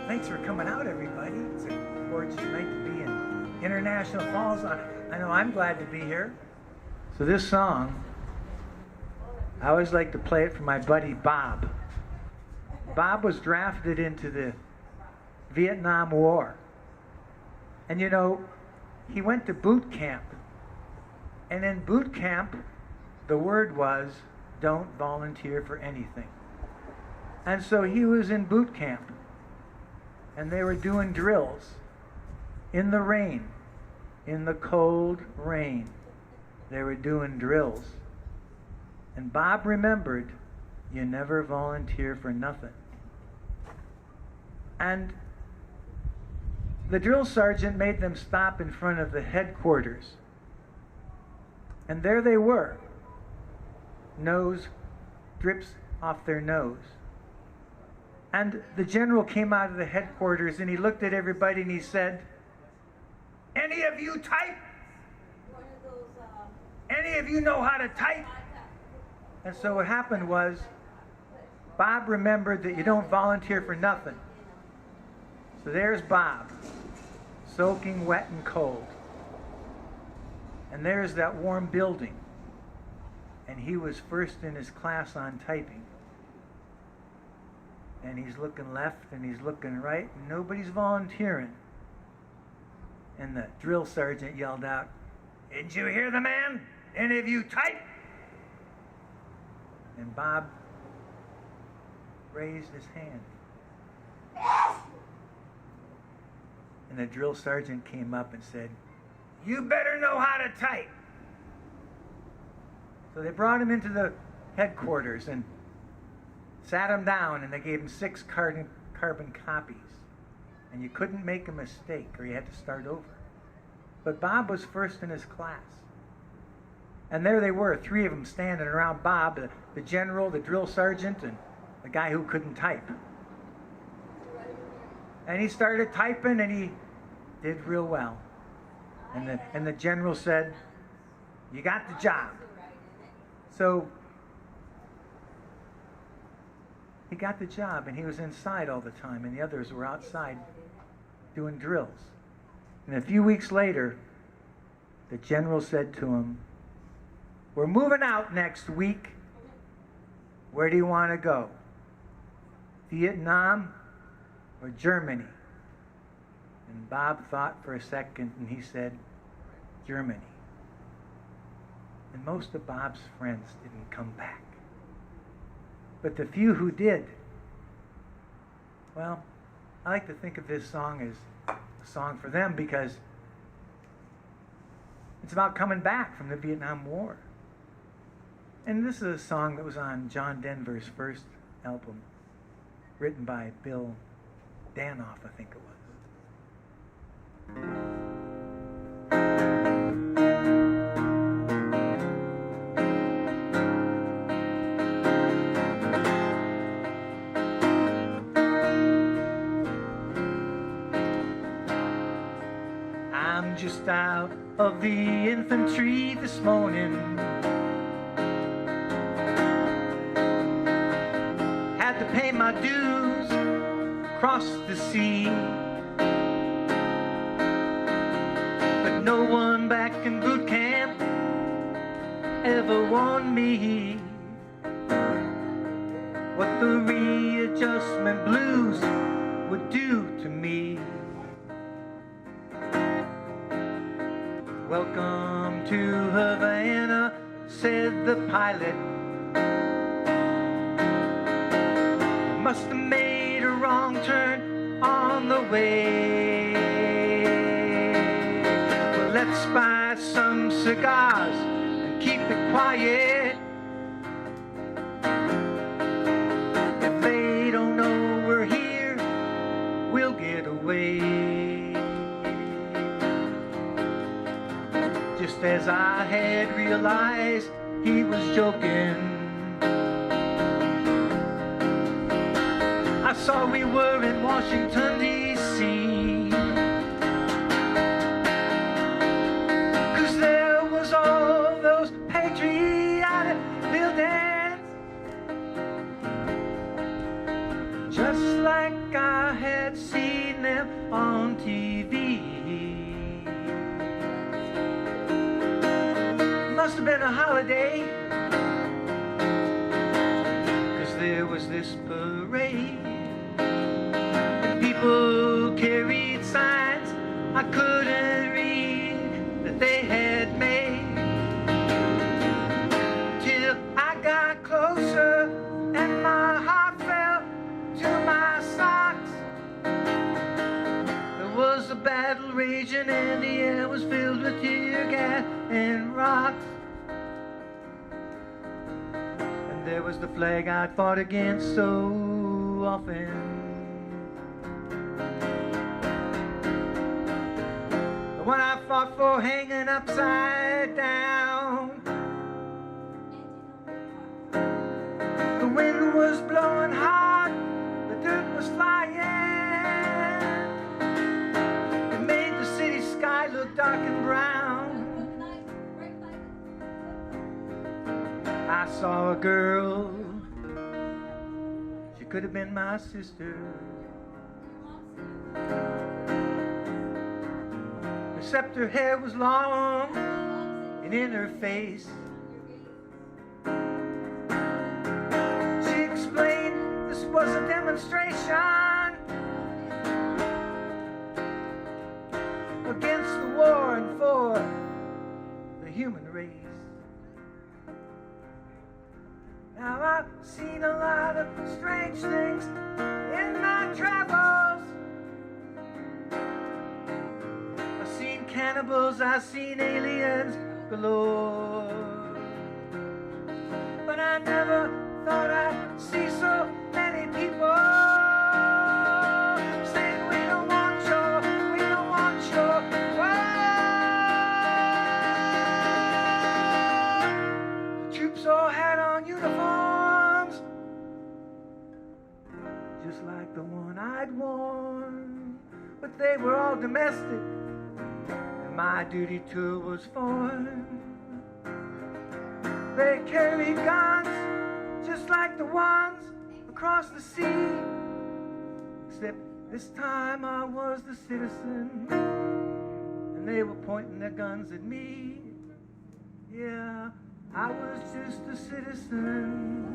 Thanks for coming out, everybody. It's a gorgeous night to be in International Falls. I know I'm glad to be here. So this song, I always like to play it for my buddy Bob. Bob was drafted into the Vietnam War. And you know, he went to boot camp. And in boot camp, the word was, don't volunteer for anything. And so he was in boot camp. And they were doing drills in the rain, in the cold rain. They were doing drills. And Bob remembered, you never volunteer for nothing. And the drill sergeant made them stop in front of the headquarters. And there they were. Nose drips off their nose. And the general came out of the headquarters and he looked at everybody and he said, any of you type? Any of you know how to type? And so what happened was, Bob remembered that you don't volunteer for nothing. So there's Bob, soaking wet and cold. And there's that warm building. And he was first in his class on typing. And he's looking left and he's looking right, and nobody's volunteering. And the drill sergeant yelled out, did you hear the man? Any of you type? And Bob raised his hand. And the drill sergeant came up and said, you better know how to type. So they brought him into the headquarters and sat him down, and they gave him 6 carbon copies. And you couldn't make a mistake, or you had to start over. But Bob was first in his class. And there they were, 3 of them standing around Bob, the general, the drill sergeant, and the guy who couldn't type. And he started typing, and he did real well. And the general said, you got the job. So he got the job, and he was inside all the time, and the others were outside doing drills. And a few weeks later, the general said to him, we're moving out next week. Where do you want to go? Vietnam or Germany? And Bob thought for a second, and he said, Germany. And most of Bob's friends didn't come back. But the few who did, well, I like to think of this song as a song for them because it's about coming back from the Vietnam War. And this is a song that was on John Denver's first album, written by Bill Danoff, I think it was. I'm just out of the infantry this morning. Had to pay my dues, cross the sea. But no one back in boot camp ever warned me what the readjustment blues would do to me. Welcome to Havana, said the pilot. Must have made a wrong turn on the way. Well, let's buy some cigars and keep it quiet. If they don't know we're here, we'll get away. Just as I had realized he was joking, I saw we were in Washington, D.C. 'Cause there was all those patriotic buildings, just like I had seen on TV. Must have been a holiday, 'cause there was this parade, and people carried signs I couldn't read that they had made, till I got closer and my heart fell to my socks. There was a battle raging and the air was filled with tear gas and rocks. And there was the flag I'd fought against so often, the one I fought for hanging upside down. The wind was blowing hard, the dirt was flying, it made the city sky look dark and brown. I saw a girl, she could have been my sister. Except her hair was long and in her face she explained this was a demonstration against the war and for the human race. Now I've seen a lot of strange things in my travels. I've seen cannibals, I've seen aliens galore, but I never thought I'd see so many people saying we don't want your war. The troops all had on uniforms just like the one I'd worn, but they were all domestic and my duty tour was foreign. They carried guns just like the ones across the sea, except this time I was the citizen and they were pointing their guns at me. Yeah, I was just a citizen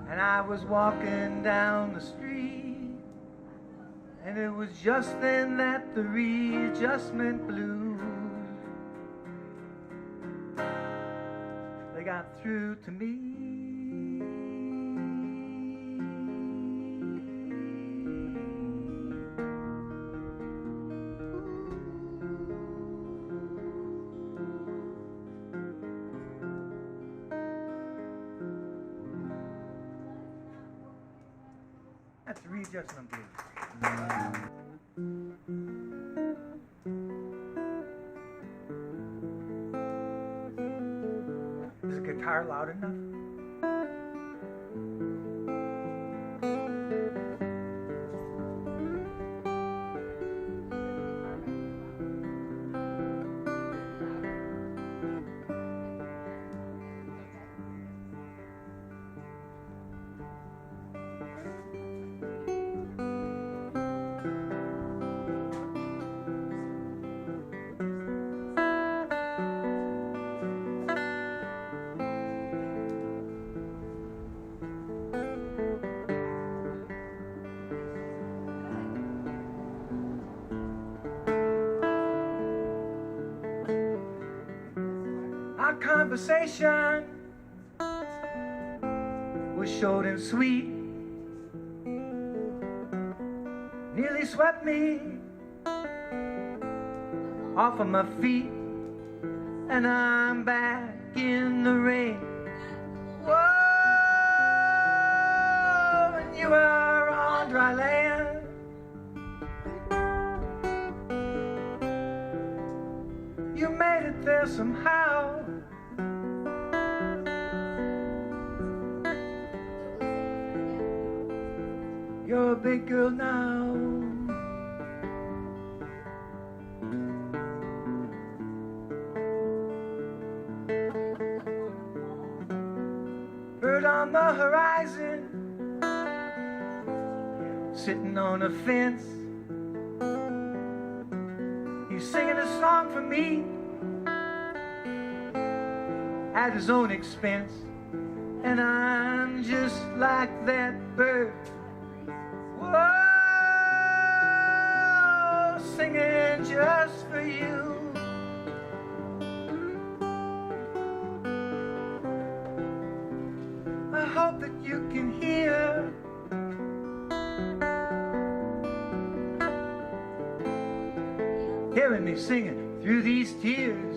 and I was walking down the street, and it was just then that the readjustment blues, they got through to me. That's the readjustment blues. Is the guitar loud enough? Our conversation was short and sweet, nearly swept me off of my feet, and I'm back in the rain. Whoa, and you are on dry land. You made it there somehow. You're a big girl now. Bird on the horizon, sitting on a fence, He's singing a song for me at his own expense. And I'm just like that bird, whoa, singing just for you. I hope that you can hear hearing me singing through these tears.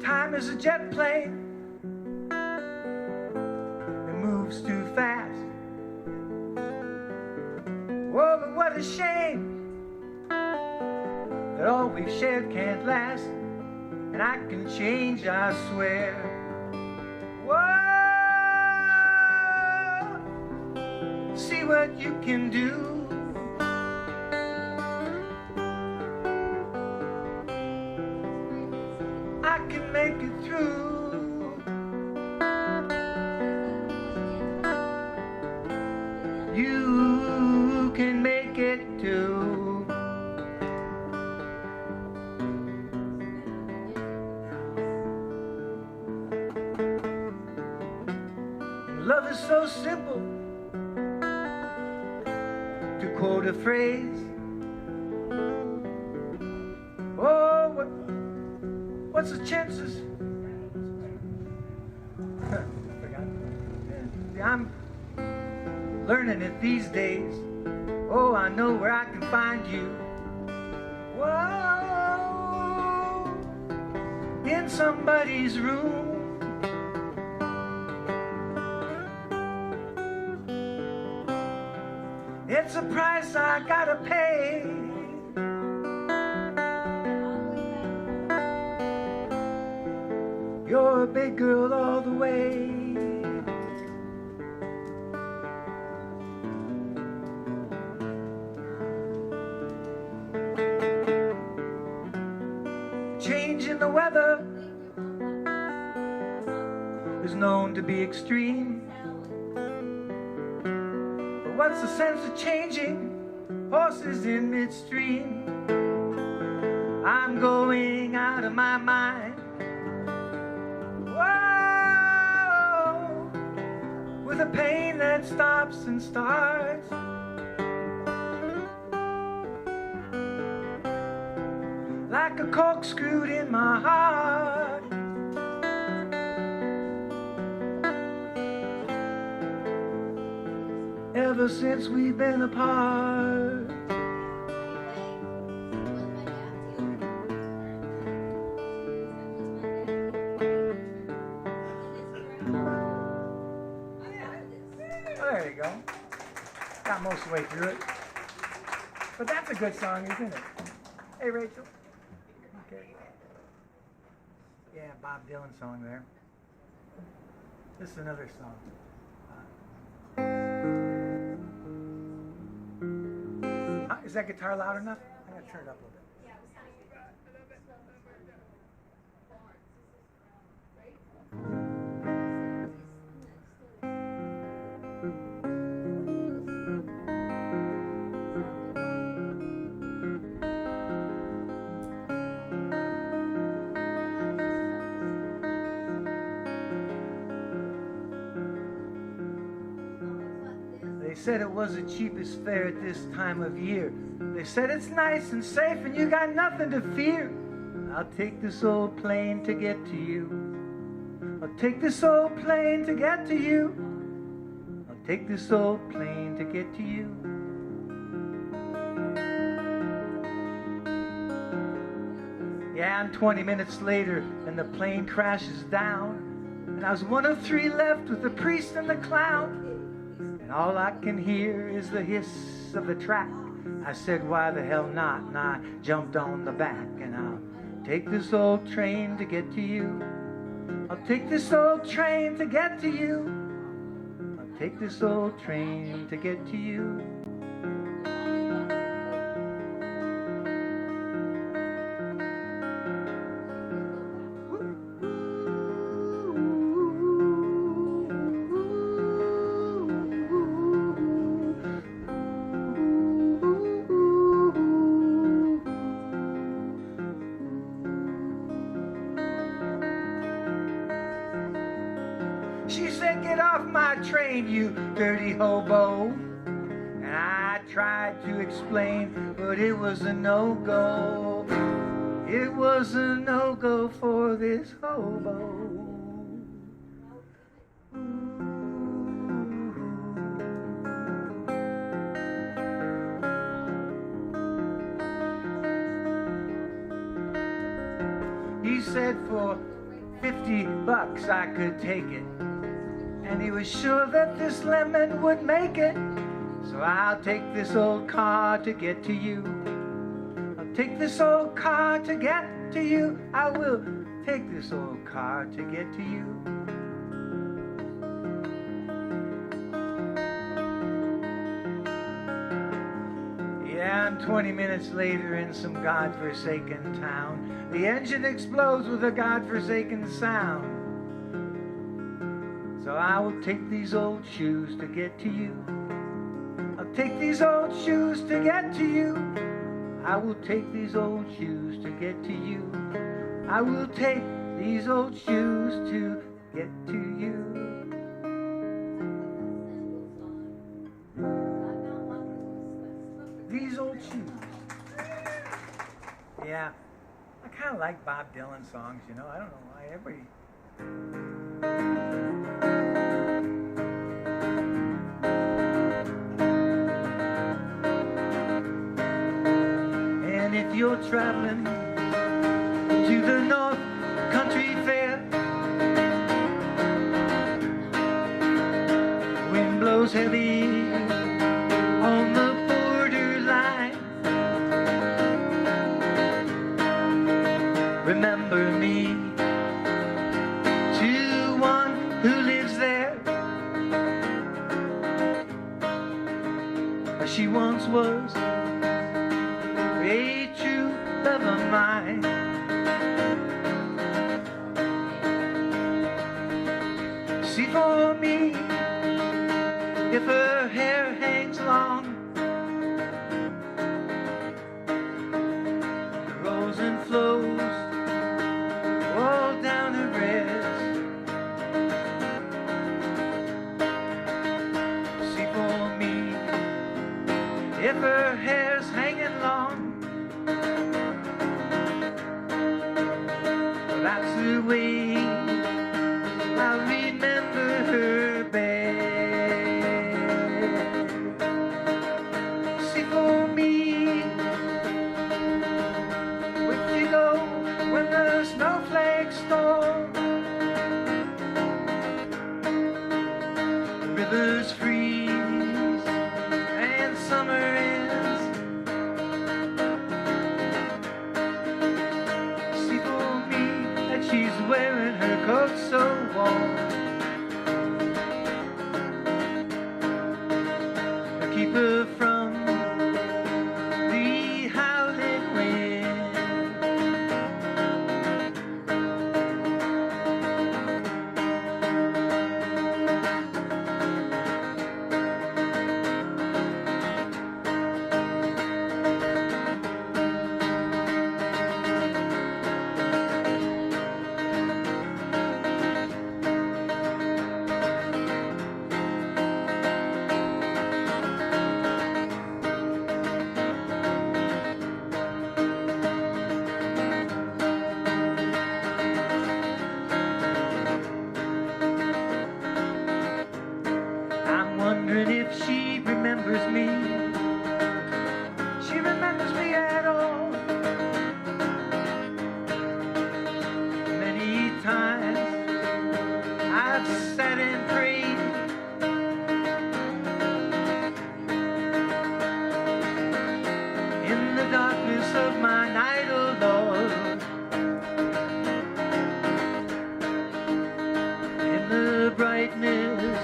Time is a jet plane, it moves too fast. Oh, but what a shame that all we've shared can't last. And I can change, I swear. Whoa, see what you can do. I can make it through. You can make it too. Love is so simple, to quote a phrase. Oh, what's the chances? Forgot. I'm learning it these days. Oh, I know where I can find you. Whoa, in somebody's room. It's a price I gotta pay. You're a big girl all the way. Change in the weather is known to be extreme. What's the sense of changing horses in midstream? I'm going out of my mind. Whoa, with a pain that stops and starts. Like a corkscrew in my heart. Ever since we've been apart. Oh, there you go. Got most of the way through it. But that's a good song, isn't it? Hey, Rachel. Okay. Yeah, Bob Dylan song there. This is another song. Is that guitar loud enough? I'm going to turn it up a little bit. They said it was the cheapest fare at this time of year. They said it's nice and safe and you got nothing to fear. I'll take this old plane to get to you. I'll take this old plane to get to you. I'll take this old plane to get to you. Yeah, and 20 minutes later and the plane crashes down. And I was one of three left with the priest and the clown. And all I can hear is the hiss of the track. I said, why the hell not? And I jumped on the back. And I'll take this old train to get to you. I'll take this old train to get to you. I'll take this old train to get to you. get off my train, you dirty hobo. And I tried to explain, but it was a no-go. It was a no-go for this hobo. He said for $50 I could take it, and he was sure that this lemon would make it. So I'll take this old car to get to you. I'll take this old car to get to you. I will take this old car to get to you. Yeah, and 20 minutes later in some godforsaken town, the engine explodes with a godforsaken sound. So I will take these old shoes to get to you. I'll take these old shoes to get to you. I will take these old shoes to get to you. I will take these old shoes to get to you. These old shoes. Yeah, I kind of like Bob Dylan songs, you know. I don't know why everybody... And if you're traveling to the North Country Fair, wind blows heavy on the borderline, remember me to one who lives there. She once was a true love of mine. See, for me, if her hair hangs long, the rolls and flows all down her breast. See, for me, if her hair's hanging long, that's the way I remember her best. See, for me, where'd you go when the snowflakes storm? The rivers freeze and summer ends. See, for me, that she's wearing her coat so warm to keep her from the howling wind. I'm wondering if she remembers me. She remembers me at all. Many times I've sat and prayed, in the darkness of my night, oh Lord, in the brightness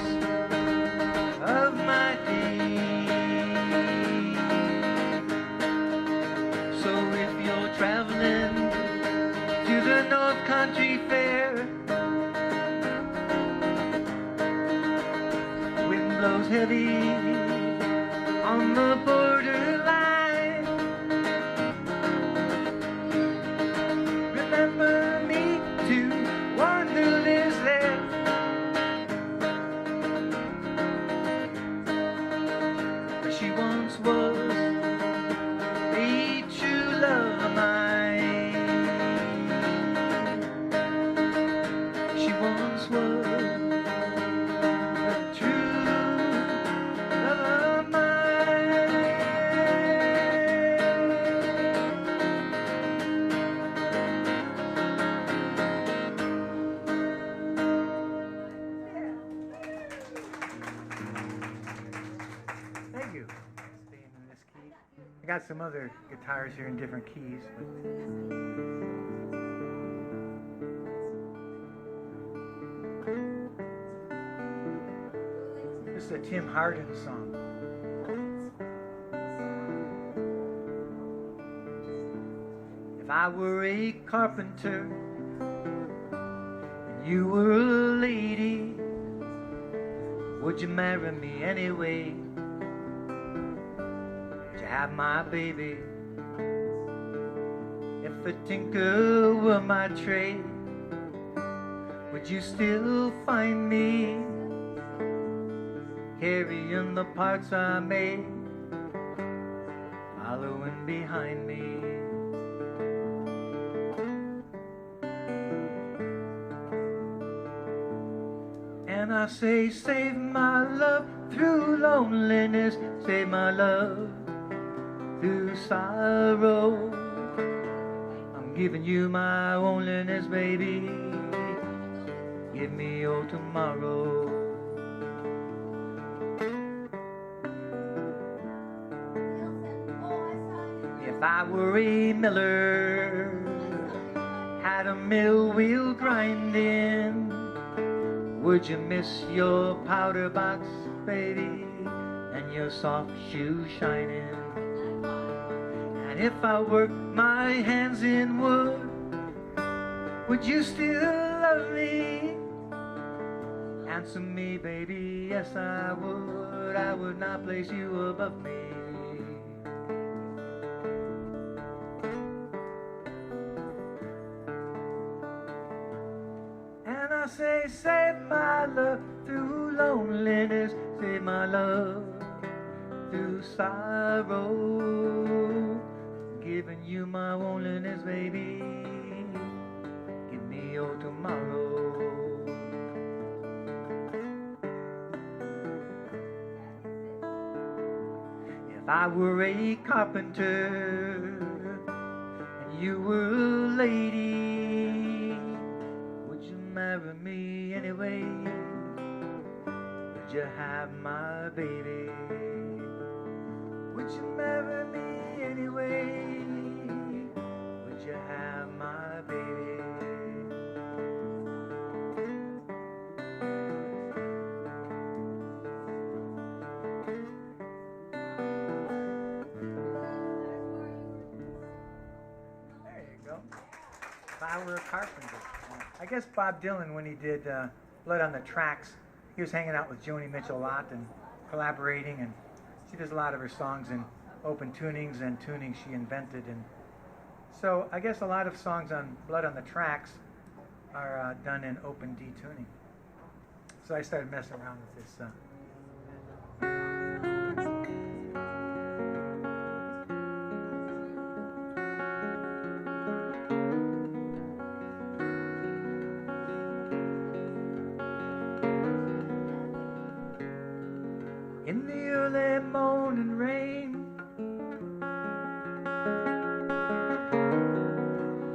of my day. So if you're traveling to the North Country Fair, wind blows heavy on the borderline, remember me to one who lives there. got some other guitars here in different keys. This is a Tim Hardin song. If I were a carpenter and you were a lady, would you marry me anyway? Would you have my baby? If a tinker were my trade, would you still find me carrying the parts I made, following behind me? And I say, save my love through loneliness, save my love through sorrow. I'm giving you my loneliness, baby. Give me your tomorrow. If I were a miller, had a mill wheel grinding, would you miss your powder box, baby, and your soft shoes shining? And if I worked my hands in wood, would you still love me? Answer me, baby, yes I would. I would not place you above me. And I say, save my love through loneliness, save my love through sorrow. Giving you my loneliness, baby. Give me your tomorrow. If I were a carpenter and you were a lady, would you marry me anyway? Would you have my baby? Would you marry me anyway? Would you have my baby? There you go. If I were a carpenter. I guess Bob Dylan, when he did Blood on the Tracks, he was hanging out with Joni Mitchell a lot and collaborating, and she does a lot of her songs in open tunings and tunings she invented. And so I guess a lot of songs on Blood on the Tracks are done in open D tuning. So I started messing around with this. In the early morning rain,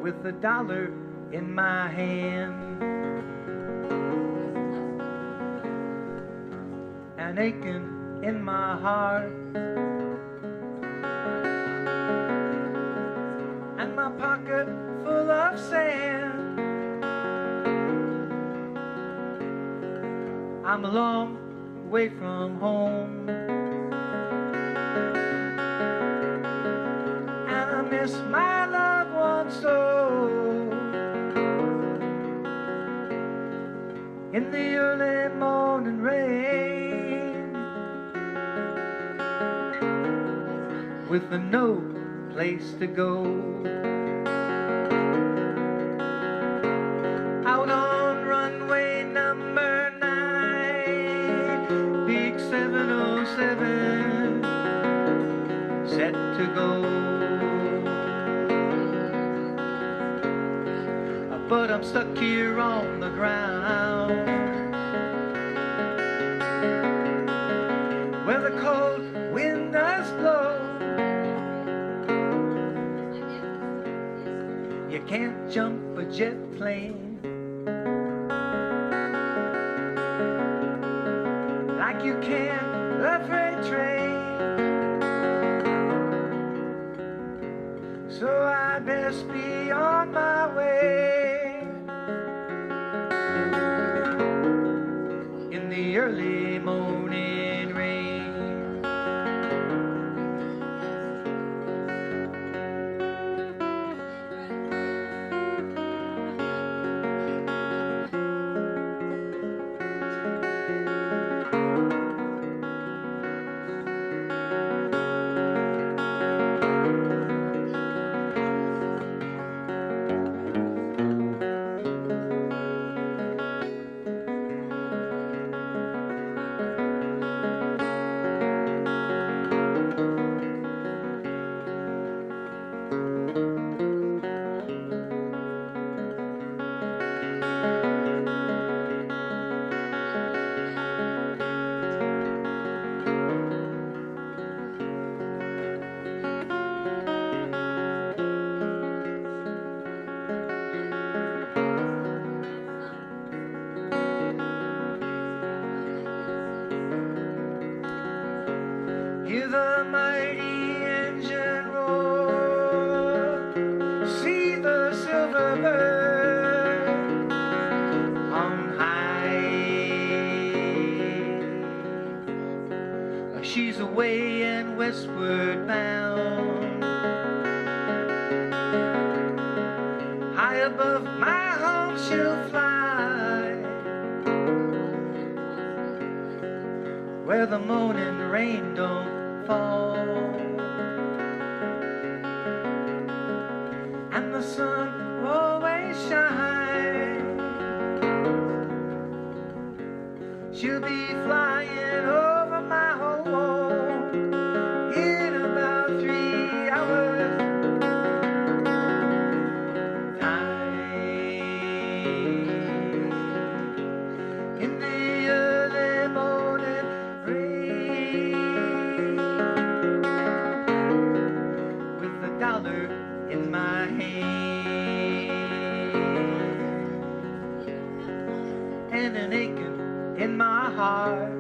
with $1 in my hand, an aching in my heart, and my pocket full of sand, I'm a long way from home, and I miss my loved one so. In the early morning rain, with no place to go, out on runway number 9, Big 707, set to go. But I'm stuck here on the ground, where the cold wind does blow. You can't jump a jet plane like you can a freight train. I'd best be on my way. In the early morning rain. Hear the mighty engine roar, see the silver bird on high. She's away and westward bound, high above my home she'll fly, where the morning rain don't fall, and the sun always shines. She'll be flying over my home in about 3 hours time. In the early morning rain, with a dollar in my hand and an aching in my heart,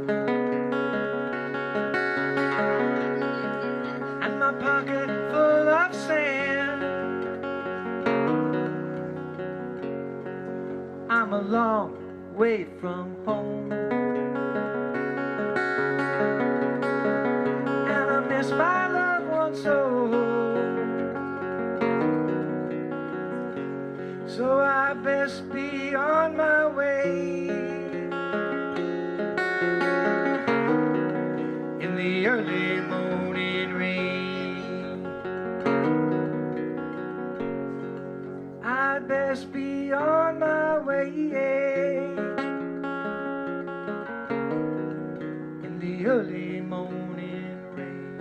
and my pocket full of sand. I'm a long way from home, and I miss my loved one so. So I best be on my way. In the early morning rain, I'd best be on my way. In the early morning rain.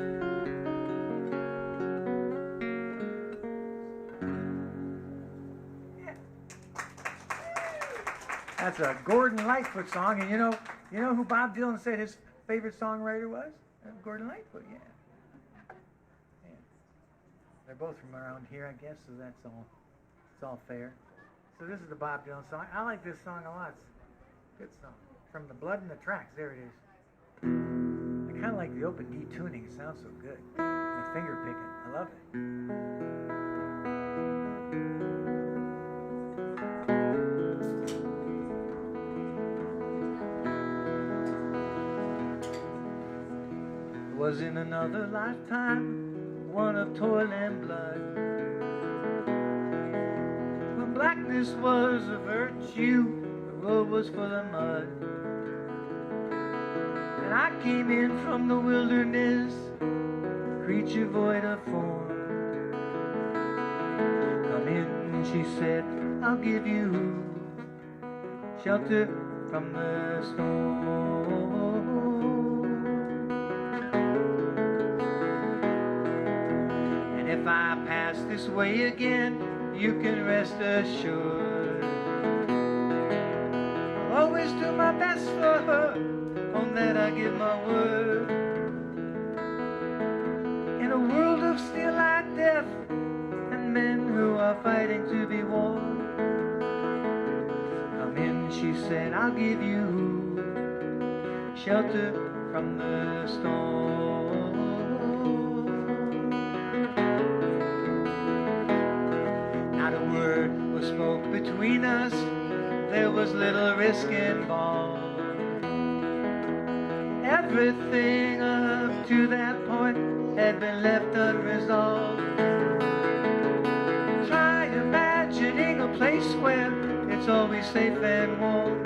Yeah. That's a Gordon Lightfoot song, and you know who Bob Dylan said his favorite songwriter was? Gordon Lightfoot, yeah. They're both from around here, I guess, so it's all fair. So this is the Bob Dylan song. I like this song a lot. It's a good song. From the Blood in the Tracks, there it is. I kind of like the open D tuning. It sounds so good. The finger picking, I love it. Was in another lifetime, one of toil and blood, when blackness was a virtue, the road was full of mud. And I came in from the wilderness, creature void of form. Come in, she said, I'll give you shelter from the storm. If I pass this way again, you can rest assured I'll always do my best for her, on that I give my word. In a world of still-eyed death and men who are fighting to be warm, come in, she said, I'll give you shelter from the storm. Not a word was spoke between us, there was little risk involved. Everything up to that point had been left unresolved. Try imagining a place where it's always safe and warm.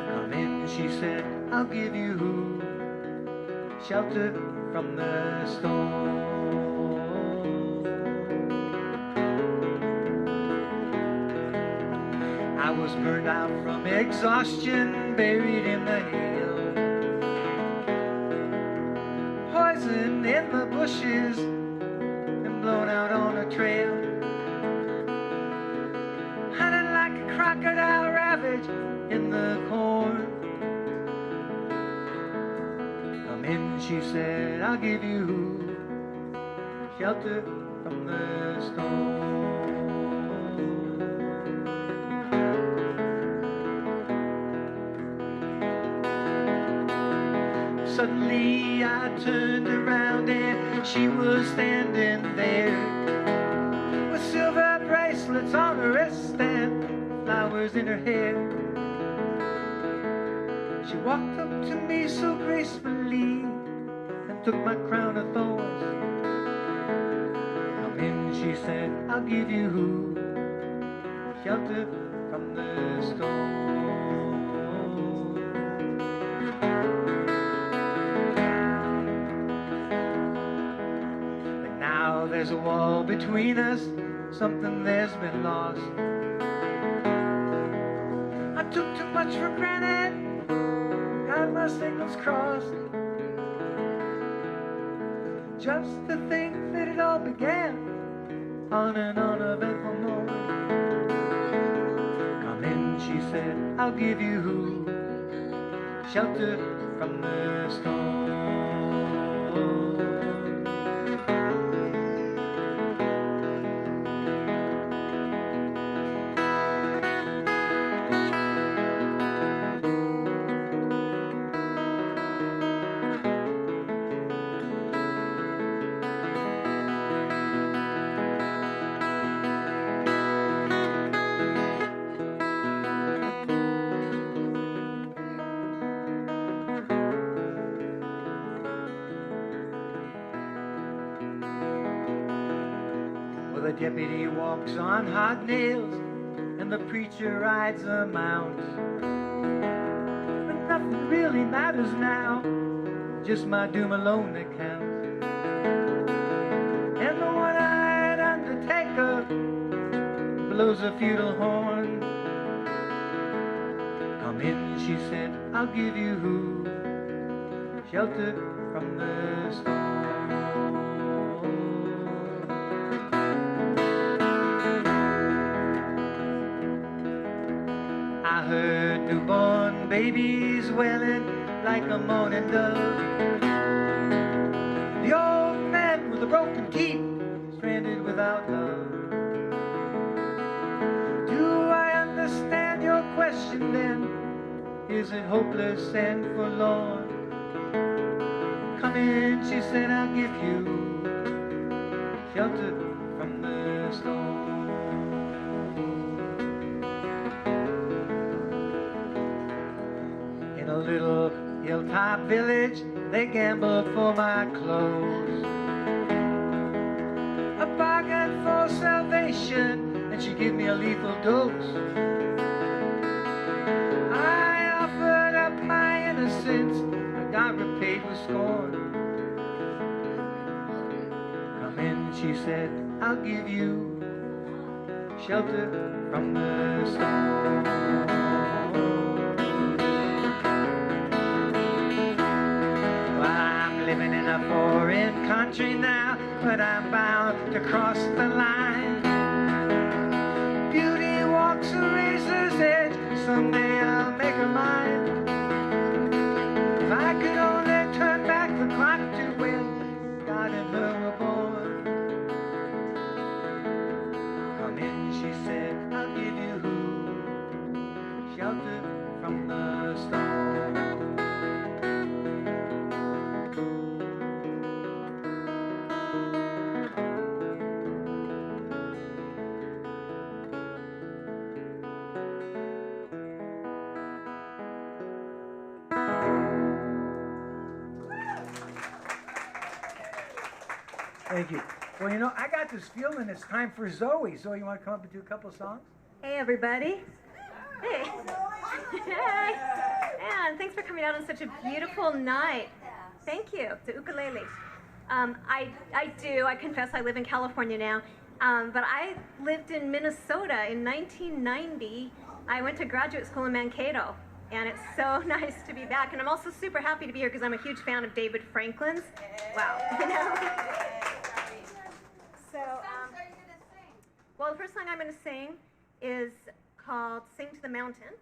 Come in, she said, I'll give you shelter from the storm. I was burned out from exhaustion, buried in the hail, poisoned in the bushes, and blown out on a trail. Hunted like a crocodile ravaged in the corn. Come in, she said, I'll give you shelter from the storm. Suddenly I turned around and she was standing there with silver bracelets on her wrist and flowers in her hair. She walked up to me so gracefully and took my crown of thorns. Come in, she said, I'll give you shelter from the storm. There's a wall between us, something there's been lost. I took too much for granted, got my signals crossed. Just to think that it all began on an uneventful morning. Come in, she said, I'll give you shelter from the storm. The deputy walks on hot nails and the preacher rides a mount. But nothing really matters now, just my doom alone that counts. And the one-eyed undertaker blows a feudal horn. Come in, she said, I'll give you shelter from the storm. I heard newborn babies wailing like a mourning dove. The old man with the broken teeth, stranded without love. Do I understand your question then? Is it hopeless and forlorn? Come in, she said, I'll give you shelter from the storm. A little hilltop village, they gambled for my clothes. A bargain for salvation, and she gave me a lethal dose. I offered up my innocence, I got repaid with scorn. Come in, she said, I'll give you shelter from the storm. Living in a foreign country now, but I'm bound to cross the line. Beauty walks a razor's edge, someday I'll make her mine. If I could only turn back the clock to when God and her were born. Come in, she said, I'll give you shelter from the storm. Thank you. Well, you know, I got this feeling it's time for Zoe. Zoe, you want to come up and do a couple of songs? Hey, everybody. Hey. Hey. Man, thanks for coming out on such a beautiful night. Thank you. To ukulele. I confess I live in California now, but I lived in Minnesota in 1990. I went to graduate school in Mankato, and it's so nice to be back. And I'm also super happy to be here because I'm a huge fan of David Franklin's. Wow. You know? So, well, the first song I'm going to sing is called Sing to the Mountain.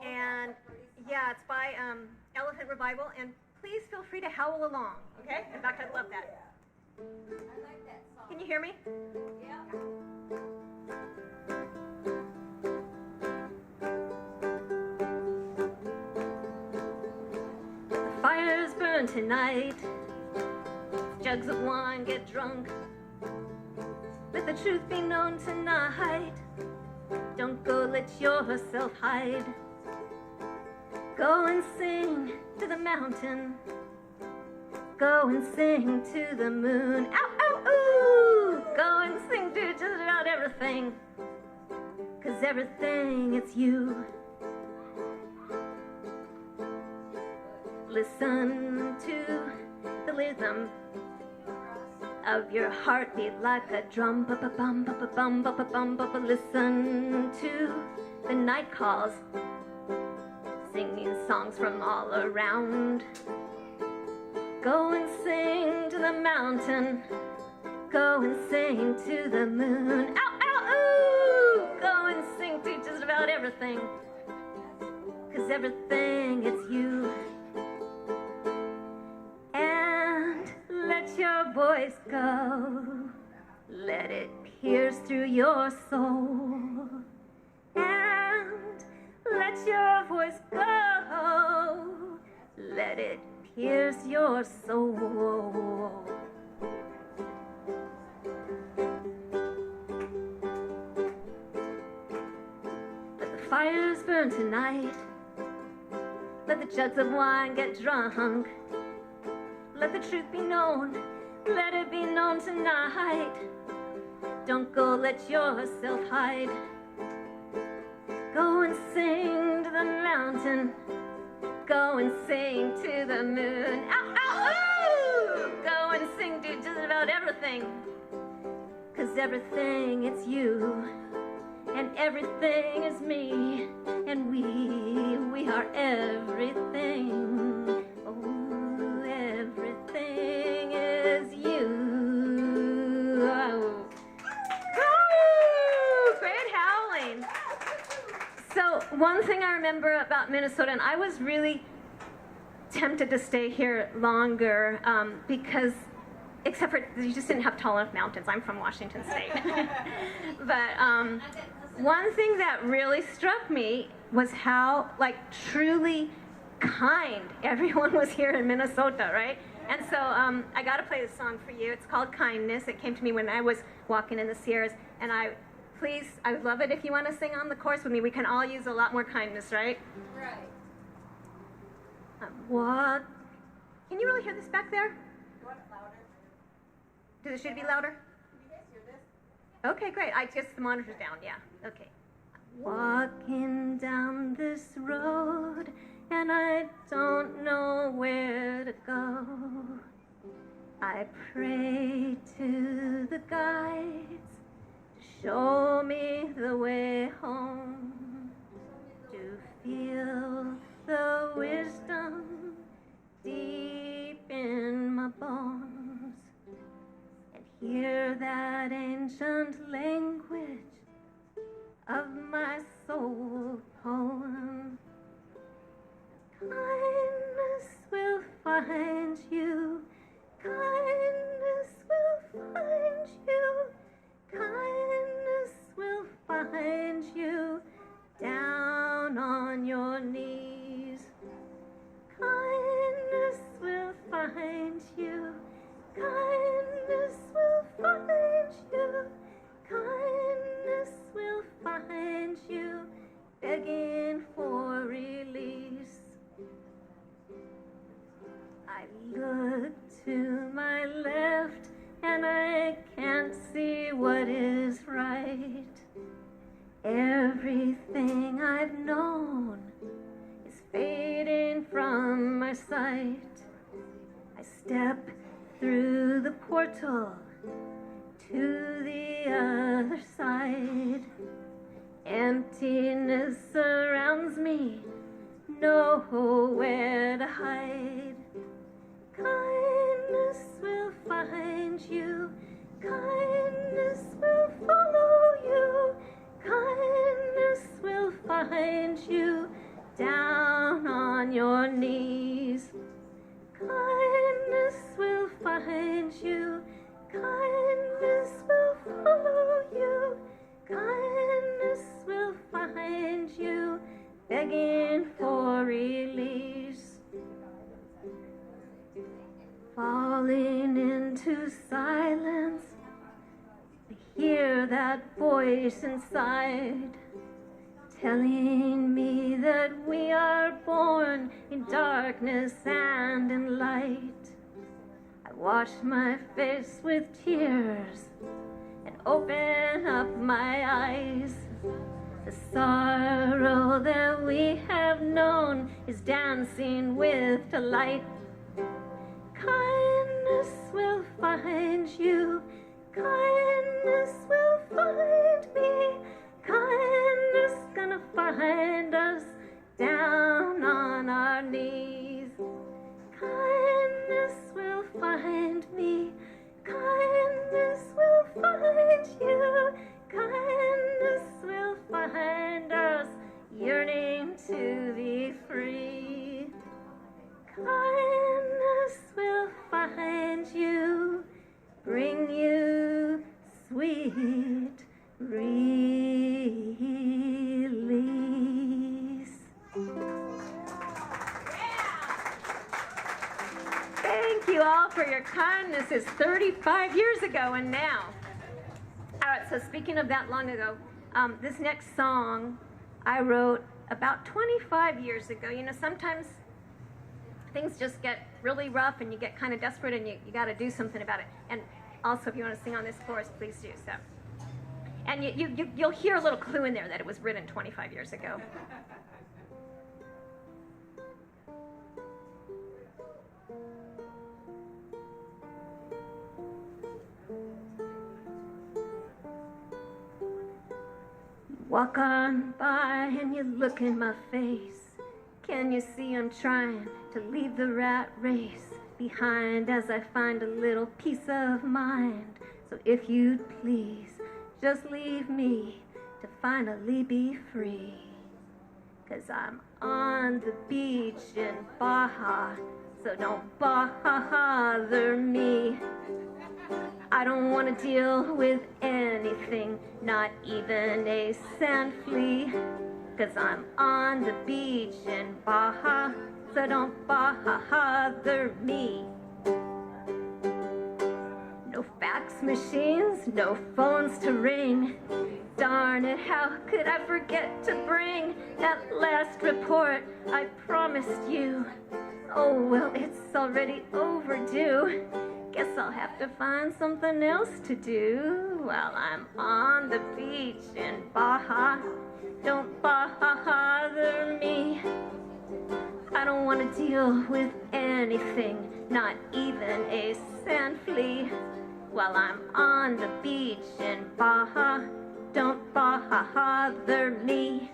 And yeah, it's by Elephant Revival. And please feel free to howl along, okay? In fact, I'd love that. I like that song. Can you hear me? Yeah. The fires burn tonight. Jugs of wine get drunk. Let the truth be known tonight. Don't go let yourself hide. Go and sing to the mountain. Go and sing to the moon. Ow, ow, ooh! Go and sing to just about everything. 'Cause everything, it's you. Listen to the rhythm of your heartbeat like a drum. Ba-ba-bum, ba-ba-bum, ba-ba-bum, ba-ba. Listen to the night calls, singing songs from all around. Go and sing to the mountain. Go and sing to the moon. Ow, ow, ooh! Go and sing to just about everything. 'Cause everything, it's you. And let your voice go. Let it pierce through your soul. And let your voice go. Let it pierce your soul. Let the fires burn tonight. Let the jugs of wine get drunk. Let the truth be known. Let it be known tonight. Don't go let yourself hide. Go and sing to the mountain. Go and sing to the moon. Ow, ow, ooh! Go and sing to just about everything. 'Cause everything, it's you. And everything is me. And we are everything. Oh, everything is you. Oh. Woo! Great howling. So one thing I remember about Minnesota, and I was really tempted to stay here longer because, except for you just didn't have tall enough mountains. I'm from Washington State. But one thing that really struck me was how, like, truly kind everyone was here in Minnesota, right? And so I got to play this song for you. It's called Kindness. It came to me when I was walking in the Sierras, and I would love it if you want to sing on the chorus with me. We can all use a lot more kindness, right? Right. What? Can you really hear this back there? You want it louder? Should it be louder? Can you guys hear this? Okay, great. I guess the monitor's down, yeah. Okay. Walking down this road, and I don't know where to go. I pray to the guides to show me the way home, to feel the wisdom deep in my bones, and hear that ancient language of my soul poem. Kindness will find you. Kindness will find you. Kindness will find you down on your knees. Kindness will find you. Kindness will find you. Kindness will find you begging for release. I look to my left and I what is right. Everything I've known is fading from my sight. I step through the portal to the other side. Emptiness surrounds me, nowhere to hide. Kindness will find you, kindness will follow you, kindness will find you down on your knees. Kindness will find you, kindness will follow you, kindness will find you begging for release. Falling into silence, I hear that voice inside telling me that we are born in darkness and in light. I wash my face with tears and open up my eyes. The sorrow that we have known is dancing with delight. Kindness will find you, kindness will find me, kindness gonna find us down on our knees. Kindness will find me, kindness will find you, kindness will find us yearning to be free. Kindness will find you, bring you sweet release. Thank you all for your kindness. It's 35 years ago and now. All right, so speaking of that long ago, this next song I wrote about 25 years ago. You know, sometimes things just get really rough and you get kind of desperate and you got to do something about it. And also, if you want to sing on this chorus, please do so. And you'll hear a little clue in there that it was written 25 years ago. Walk on by and you look in my face. Can you see I'm trying to leave the rat race behind as I find a little peace of mind? So if you'd please, just leave me to finally be free. 'Cause I'm on the beach in Baja, so don't bother me. I don't want to deal with anything, not even a sand flea. 'Cause I'm on the beach in Baja, so don't bother me. No fax machines, no phones to ring. Darn it, how could I forget to bring that last report I promised you? Oh, well, it's already overdue. Guess I'll have to find something else to do while I'm on the beach in Baja. Don't bother me. I don't want to deal with anything, not even a sand flea. While I'm on the beach in Baja, don't bother me.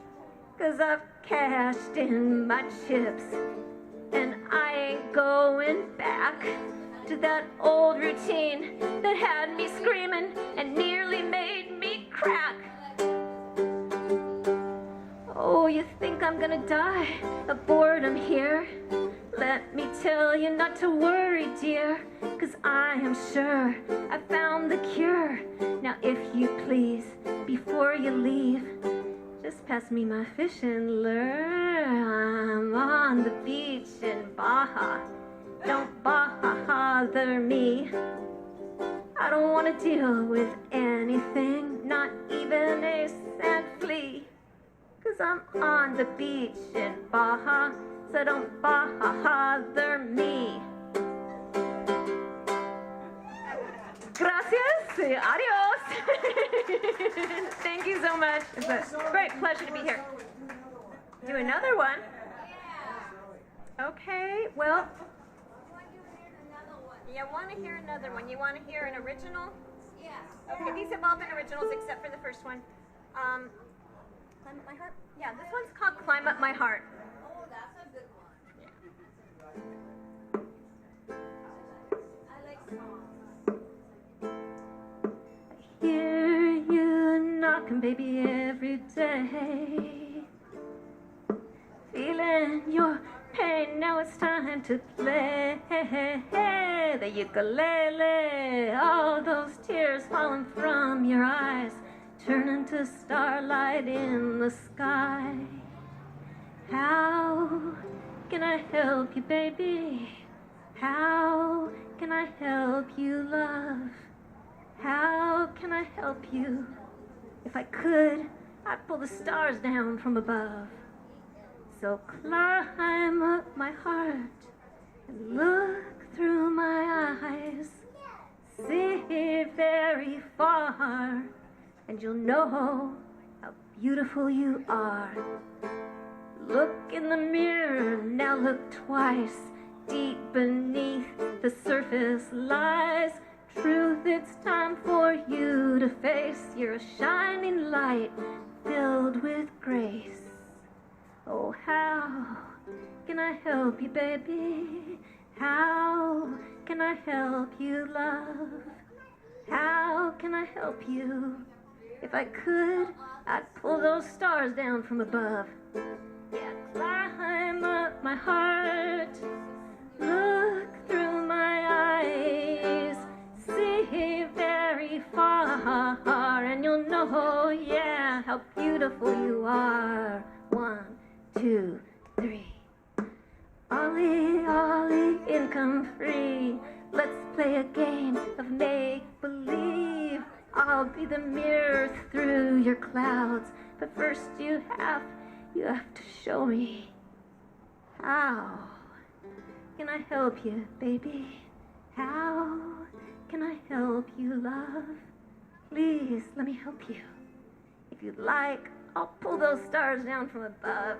'Cause I've cashed in my chips, and I ain't going back to that old routine that had me screaming and nearly made me crack. Oh, you think I'm gonna die of boredom here? Let me tell you not to worry, dear, 'cause I am sure I found the cure. Now if you please, before you leave, just pass me my fishing lure. I'm on the beach in Baja, don't bother me. I don't want to deal with anything, not even a sand flea. 'Cause I'm on the beach in Baja, so don't bother me. Gracias, adios. Thank you so much. It's a great pleasure to be here. Do another one? Okay, well, you want to hear another one. You want to hear an original? Yes. Okay, these have all been originals except for the first one. Climb Up My Heart? Yeah, this one's called Climb Up My Heart. Oh, that's a good one. I like songs. Hear you knocking, baby, every day. Feeling your pain, now it's time to play. The ukulele, all those tears falling from your eyes, turning to starlight in the sky. How can I help you, baby? How can I help you, love? How can I help you? If I could, I'd pull the stars down from above. So climb up my heart and look through my eyes. See very far, and you'll know how beautiful you are. Look in the mirror, now look twice. Deep beneath the surface lies truth. It's time for you to face. You're a shining light filled with grace. Oh, how can I help you, baby? How can I help you, love? How can I help you? If I could, I'd pull those stars down from above. Yeah, climb up my heart, look through my eyes, see very far, and you'll know, yeah, how beautiful you are. 1, 2, 3. Ollie, Ollie, income free. Let's play a game of make-believe. I'll be the mirror through your clouds. But first you have to show me. How can I help you, baby? How can I help you, love? Please, let me help you. If you'd like, I'll pull those stars down from above.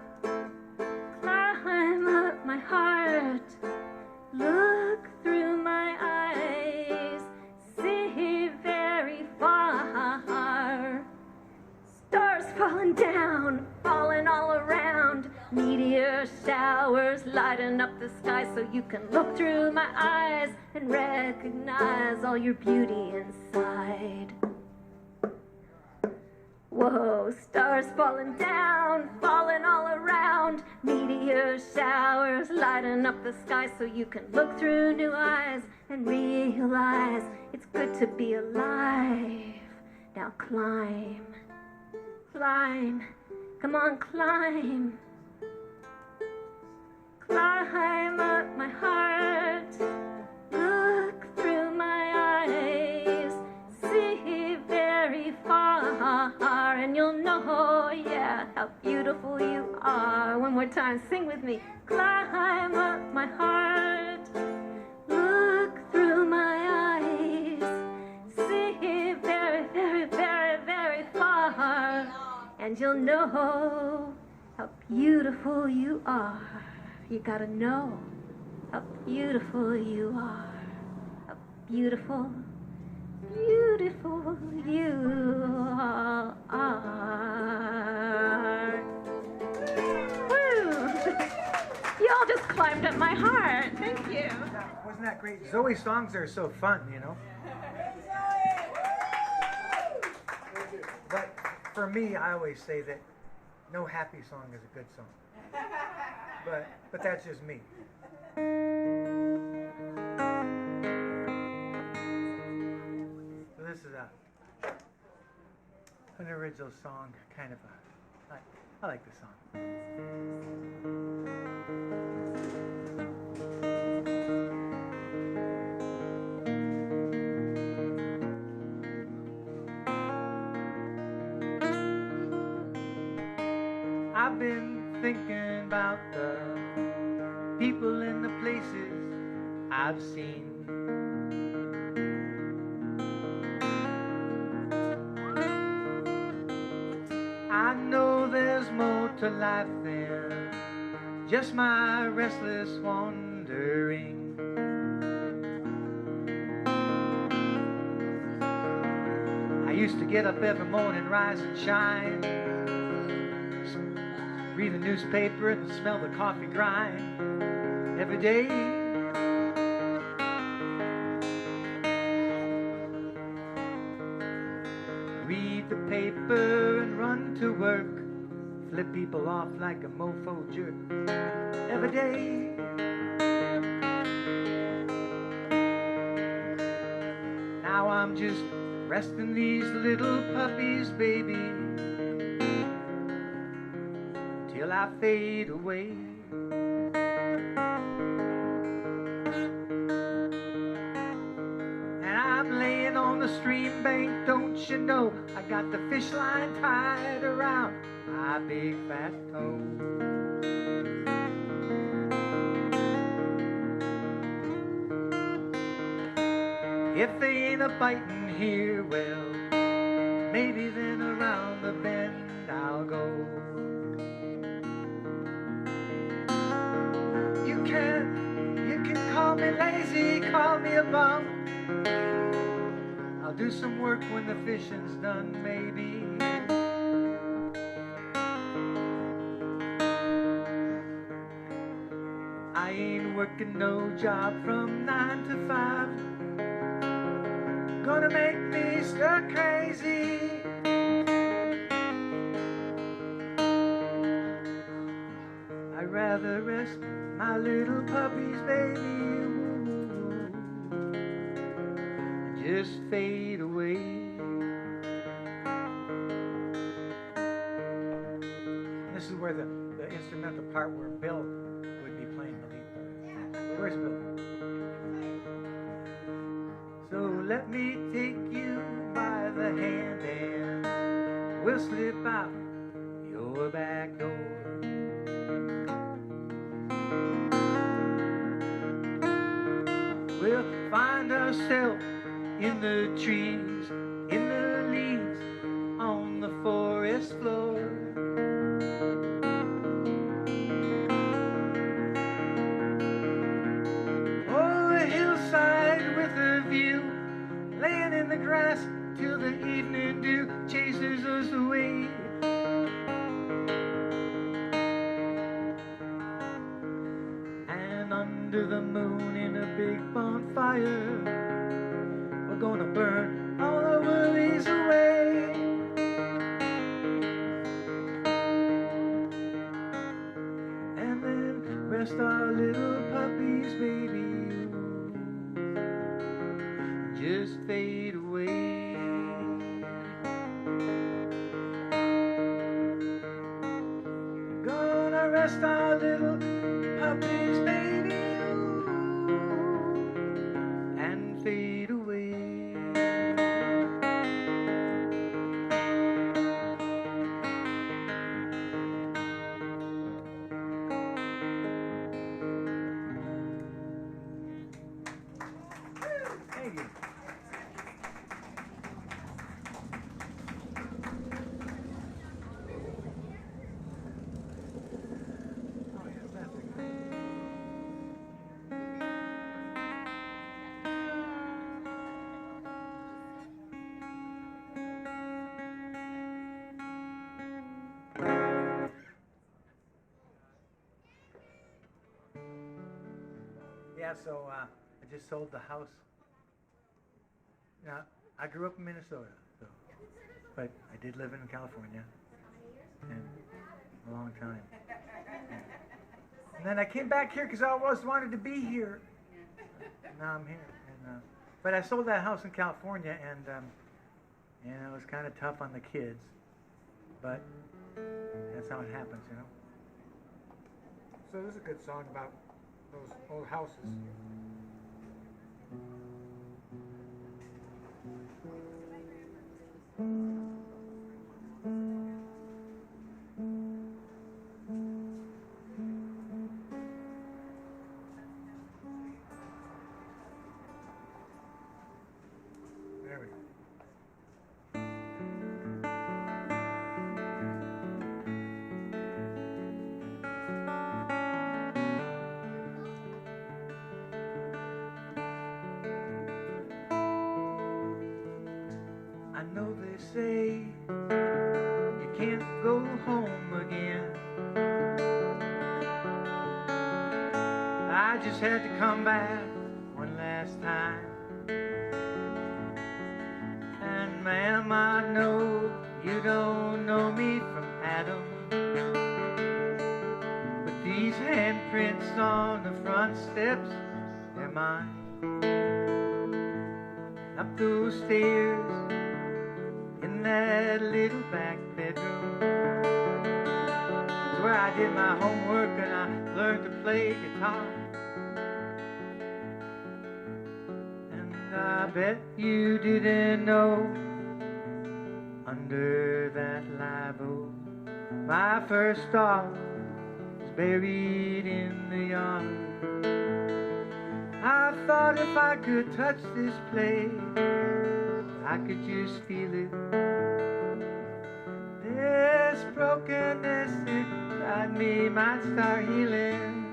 Climb up my heart, look through my eyes, see very far. Stars falling down, falling all around. Meteor showers lighting up the sky so you can look through my eyes and recognize all your beauty inside. Whoa, stars falling down, falling all around. Meteor showers lighting up the sky so you can look through new eyes and realize it's good to be alive. Now climb, climb, come on, climb. Climb up my heart, look through my eyes, see very far, and you'll know, yeah, how beautiful you are. One more time, sing with me. Climb up my heart, look through my eyes, see very, very, very, very far, and you'll know how beautiful you are. You gotta know how beautiful you are, how beautiful, beautiful you are. Woo! Y'all just climbed up my heart. Thank you. Wasn't that great? Zoe's songs are so fun, you know. But for me, I always say that no happy song is a good song. But that's just me. So this is an original song, kind of I like the song. I've been thinking about the people and the places I've seen. know there's more to life than just my restless wandering. I used to get up every morning, rise and shine, read the newspaper and smell the coffee grind every day. Read the paper and run to work, flip people off like a mofo jerk every day. Now I'm just resting these little puppies, baby, till I fade away. And I'm laying on the stream bank, don't you know, I got the fish line tied around my big fat toe. If they ain't a biting here, well, maybe then around the bend I'll go. You can call me lazy, call me a bum. I'll do some work when the fishing's done, maybe. I ain't working no job from 9 to 5. Gonna make me stir crazy. I'd rather rest my little puppies, baby, and just fade away. This is where the instrumental part where Bill would be playing the lead part. Where's Bill? So let me take you by the hand and we'll slip out your back door. We'll find ourselves in the trees, in the leaves, on the forest floor. Oh, a hillside with a view, laying in the grass till the evening dew chases us away. And under the moon in a big bonfire, we're gonna burn all our worries away. And then rest our little puppies, baby, just fade away. Gonna rest our little puppies, baby, and fade away. Thank you. Oh, yeah, that's okay. Yeah, so I just sold the house. Now, I grew up in Minnesota, so, but I did live in California and a long time. And then I came back here because I always wanted to be here. And now I'm here. And, but I sold that house in California, and it was kind of tough on the kids. But that's how it happens, you know. So this is a good song about those old houses. There we go. They say you can't go home again. I just had to come back one last time. And ma'am, I know you don't know me from Adam, but these handprints on the front steps, they're mine. Up those stairs in that little back bedroom is where I did my homework and I learned to play guitar. And I bet you didn't know, under that live oak, my first star was buried in the yard. I thought if I could touch this place, I could just feel it. This brokenness inside me might start healing.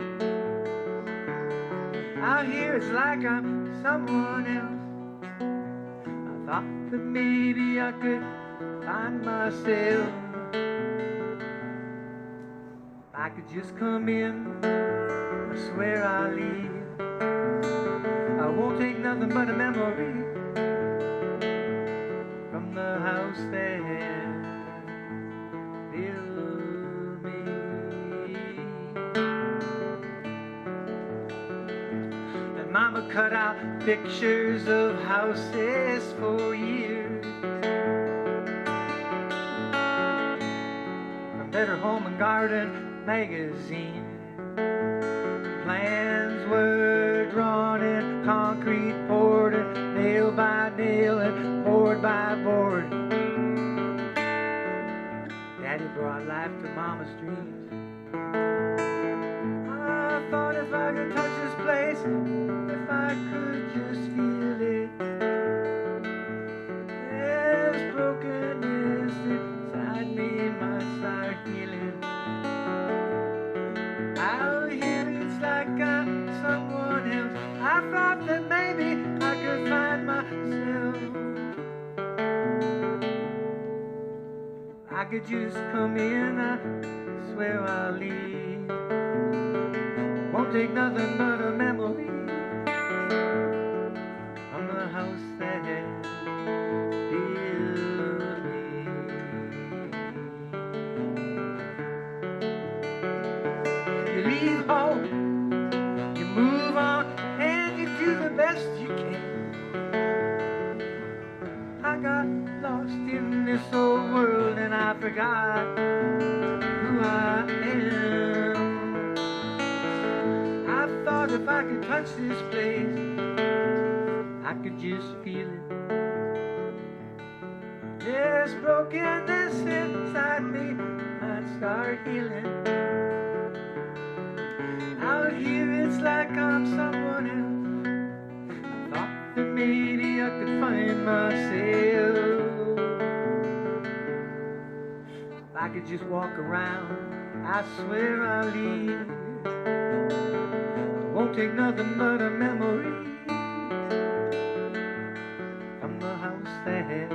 Out here it's like I'm someone else. I thought that maybe I could find myself. If I could just come in, I swear I'll leave. I won't take nothing but a memory from the house that built me. And Mama cut out pictures of houses for years, from Better Home and Garden magazine. Plans were drawn in concrete poured, and nail by nail and board by board. Daddy brought life to Mama's dreams. I thought if I could touch this place, if I could just feel it. There's brokenness inside me might start healing. Out here it's like I'm someone else. I thought that maybe I could find myself. I could just come in, I swear I'll leave. Won't take nothing but a memory from the house that built me. You leave home, you move on, and you do the best you can. I got lost in this old world and I forgot who I am. I thought if I could touch this place, I could just feel it. This brokenness inside me might start healing. Out here it's like I'm someone else. I thought that maybe I could find myself. If I could just walk around, I swear I'll leave. I won't take nothing but a memory from the house that built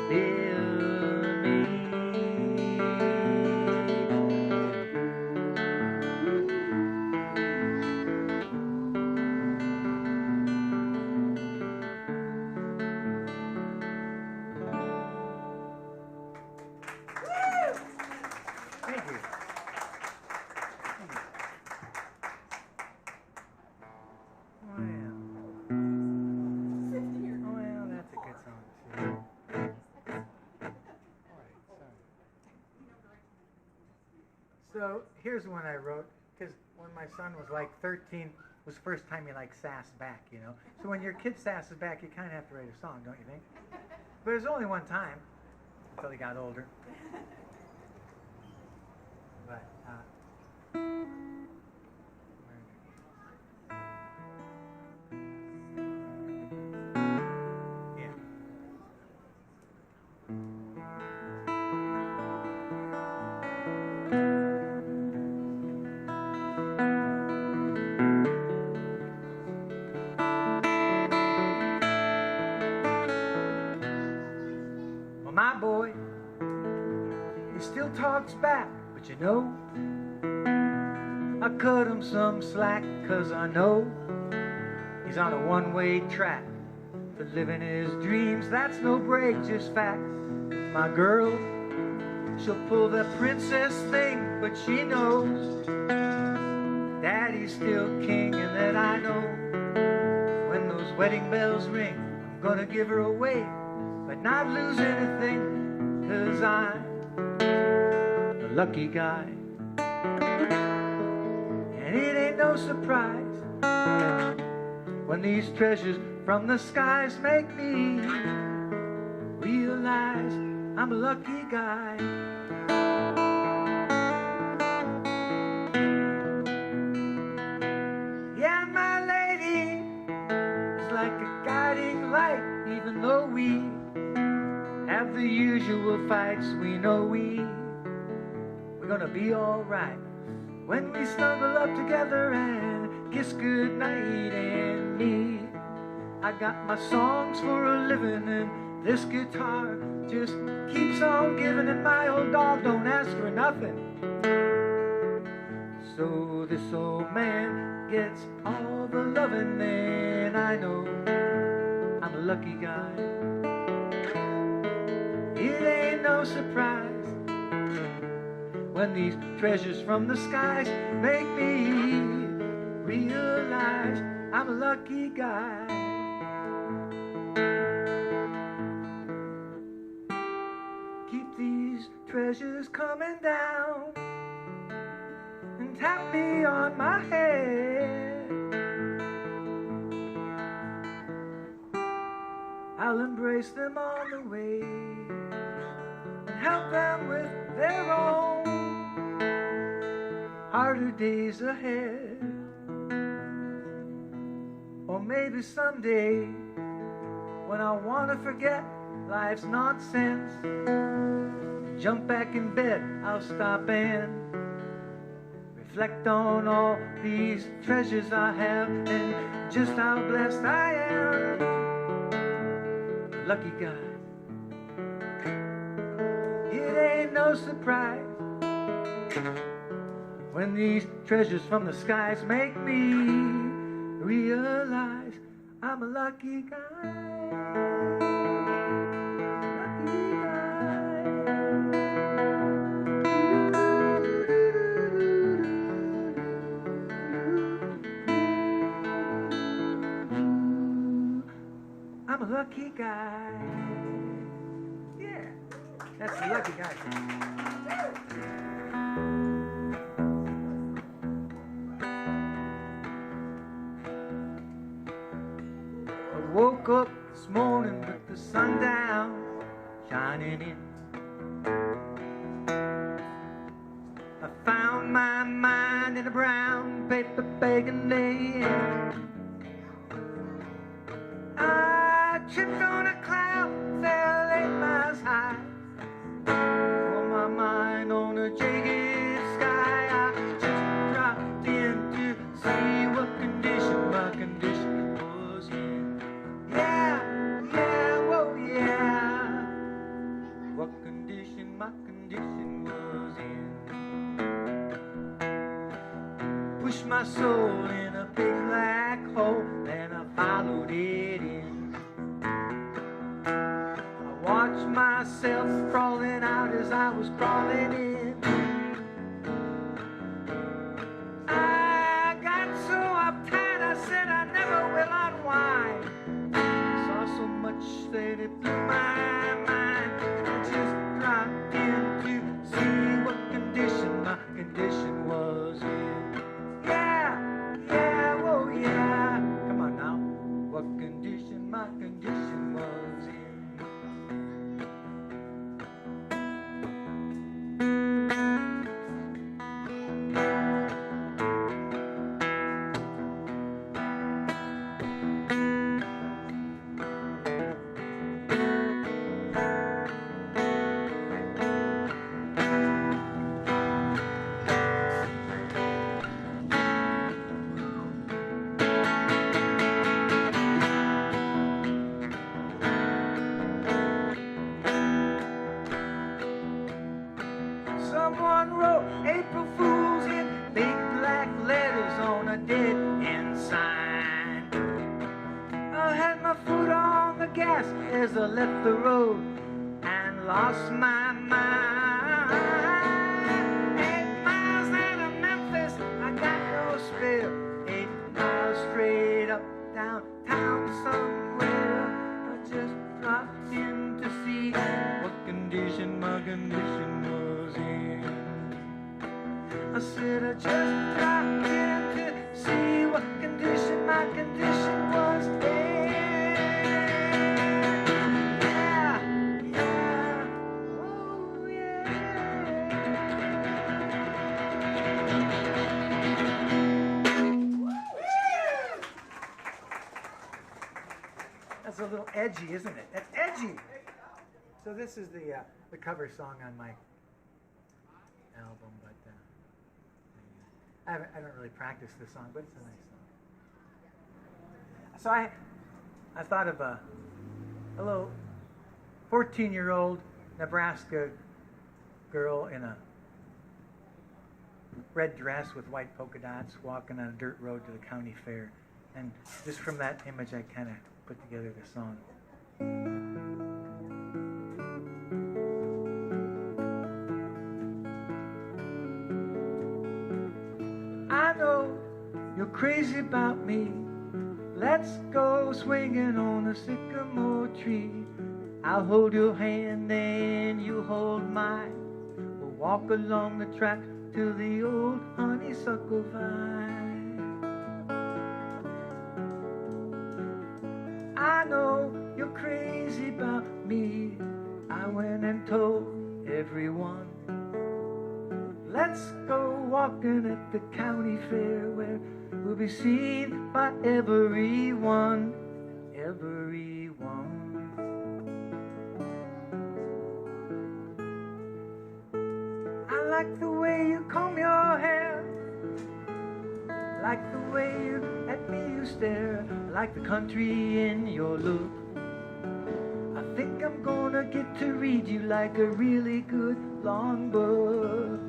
me. Thank you. Well, that's a good song too. So here's one I wrote because when my son was like 13, was the first time he like sassed back, you know. So when your kid sasses back, you kind of have to write a song, don't you think? But it was only one time until he got older. But yeah. Well, my boy, he still talks back, but you know, I cut him some slack, 'cause I know he's on a one-way track for living his dreams. That's no break, just fact. My girl, she'll pull that princess thing, but she knows Daddy's still king, and that I know when those wedding bells ring, I'm gonna give her away, but not lose anything, 'cause I'm a lucky guy. And it ain't no surprise when these treasures from the skies make me realize I'm a lucky guy. Yeah, my lady is like a guiding light, even though we have the usual fights. We know we're gonna be alright when we snuggle up together and kiss goodnight. And me, I got my songs for a living, and this guitar just keeps on giving, and my old dog don't ask for nothing. So this old man gets all the loving, then I know I'm a lucky guy. It ain't no surprise when these treasures from the skies make me realize I'm a lucky guy. Keep these treasures coming down and tap me on my head. I'll embrace them on the way and help them with their own harder days ahead. Or maybe someday, when I want to forget life's nonsense, jump back in bed, I'll stop and reflect on all these treasures I have, and just how blessed I am. Lucky guy. It ain't no surprise when these treasures from the skies make me realize I'm a lucky guy. Lucky guy. I'm a lucky guy. Yeah, that's the lucky guy. I woke up this morning with the sun down, shining in. I found my mind in a brown paper bag and lay in. I tripped on a cloud, fell 8 miles high. On my mind on a jagged sky, I just dropped in to see what condition my condition was in. Yeah, yeah, whoa, yeah. What condition my condition was in. Pushed my soul in a big black hole, and I followed it in. I watched myself crawling out as I was crawling in. I got so uptight, I said I never will unwind. Saw so much that it blew my mind. I just dropped in to see what condition my condition was in. Yeah, yeah, whoa, yeah. Come on now. What condition my condition was in. Someone wrote April Fool's in big black letters on a dead end sign. I had my foot on the gas as I left the road and lost my mind. 8 miles out of Memphis, I got no spare. 8 miles straight up downtown somewhere. I just dropped in to see what condition my condition was in. I said I just dropped in to see what condition my condition was in. Yeah, yeah, oh yeah. That's a little edgy, isn't it? That's edgy. So this is the cover song on my album, but I don't really practice this song, but it's a nice song. So I thought of a little 14-year-old Nebraska girl in a red dress with white polka dots walking on a dirt road to the county fair. And just from that image, I kind of put together the song. I know you're crazy about me. Let's go swinging on a sycamore tree. I'll hold your hand and you hold mine. We'll walk along the track to the old honeysuckle vine. I know you're crazy about me. I went and told everyone. Let's go walking at the county fair where we'll be seen by everyone, everyone. I like the way you comb your hair, like the way you at me you stare, I like the country in your look. I think I'm gonna get to read you like a really good long book.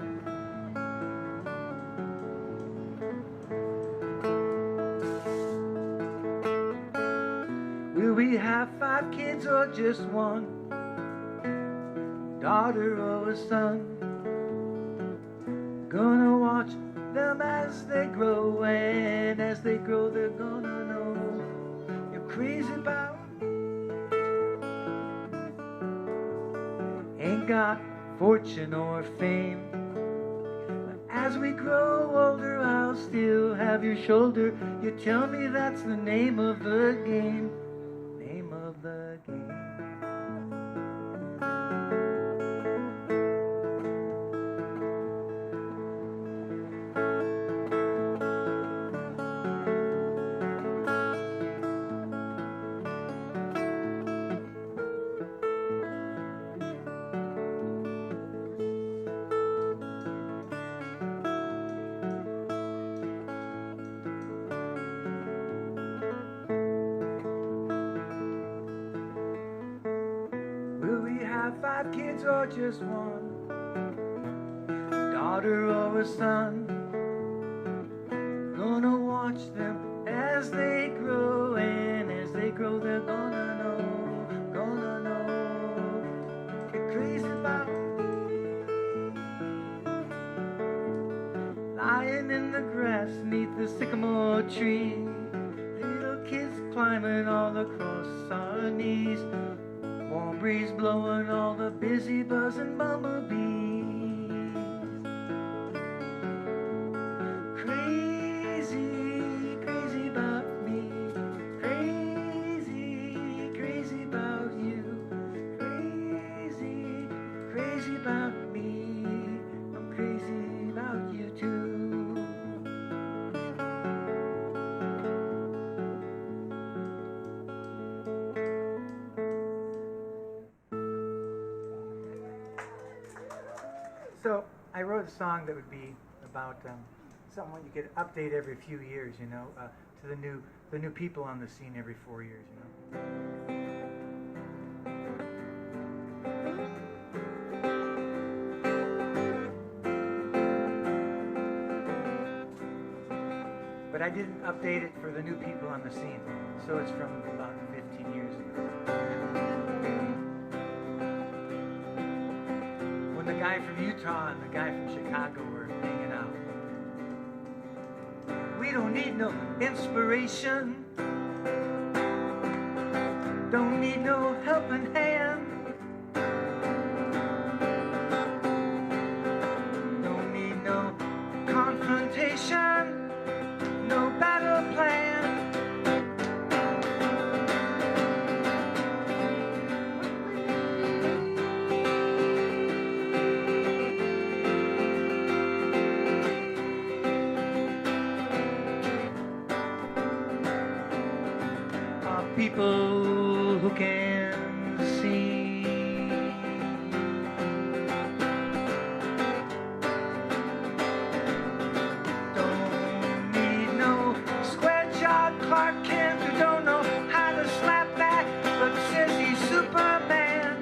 Will we have 5 kids or just one? Daughter or a son? Gonna watch them as they grow, and as they grow they're gonna know you're crazy about me. Ain't got fortune or fame, but as we grow older I'll still have your shoulder. You tell me that's the name of the game. Name of the game. Will we have 5 kids or just one? Daughter or a son? Gonna watch them as they grow, and as they grow they're gonna know, you're crazy about me. Lying in the grass neath the sycamore tree, little kids climbing all across our knees. Warm breeze blowing all the busy buzzing bumblebees. Crazy, crazy about me. Crazy, crazy about you. Crazy, crazy about me. I'm crazy about you too. So I wrote a song that would be about someone you could update every few years, you know, to the new people on the scene every 4 years, you know. I didn't update it for the new people on the scene. So it's from about 15 years ago. When the guy from Utah and the guy from Chicago were hanging out. We don't need no inspiration. Don't need no helping hand. Don't need no confrontation. No battle plan. People who can see. Don't need no square-jawed Clark Kent who don't know how to slap back but says he's Superman.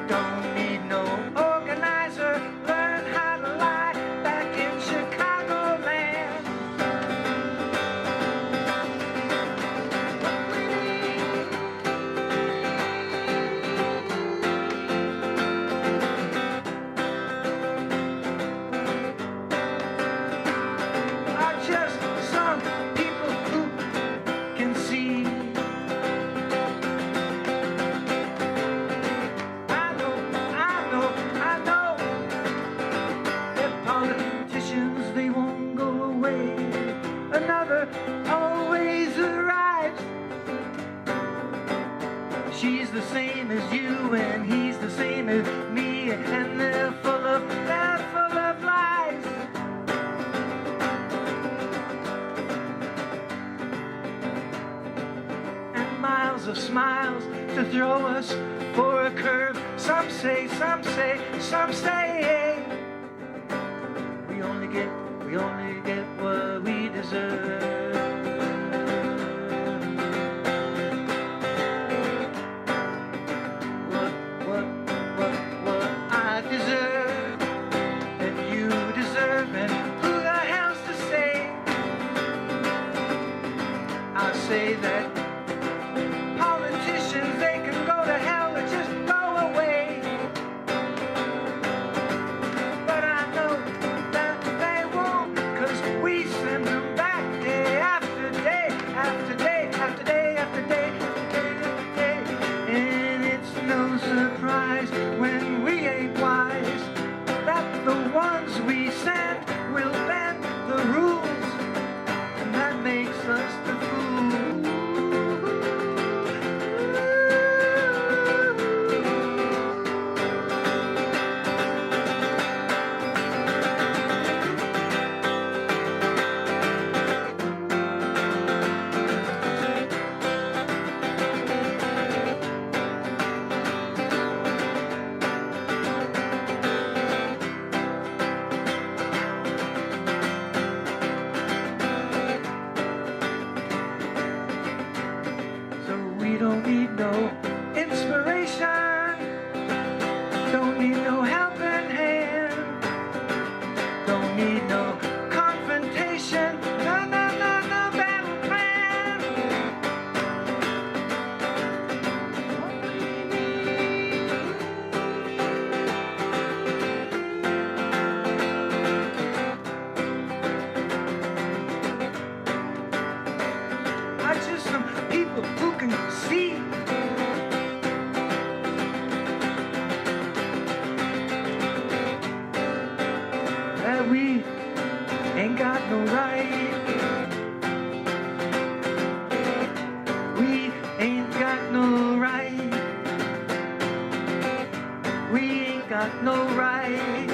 Don't need no organizer, learn how to lie back in Chicagoland. Are just some people who can see. I know that politicians, they won't go away. Another always arrives. She's the same as you and he's the same as me, and they're full of lies. And miles of smiles to throw us for a curve. Some say, we only get what we deserve. What I deserve, and you deserve, and who the hell's to say? I say that politicians, they can go to hell or just go away. But I know that they won't, 'cause we send them back day after day, after day, after day, after day, after day, after day. And it's no surprise when we ain't wise that the ones we send will bend the rules, and that makes us the fools. So we don't need no inspiration. Don't need no helping hand. Don't need no confrontation. No battle plan. What we need. Are just some people who can see. That we ain't got no right. We ain't got no right. We ain't got no right.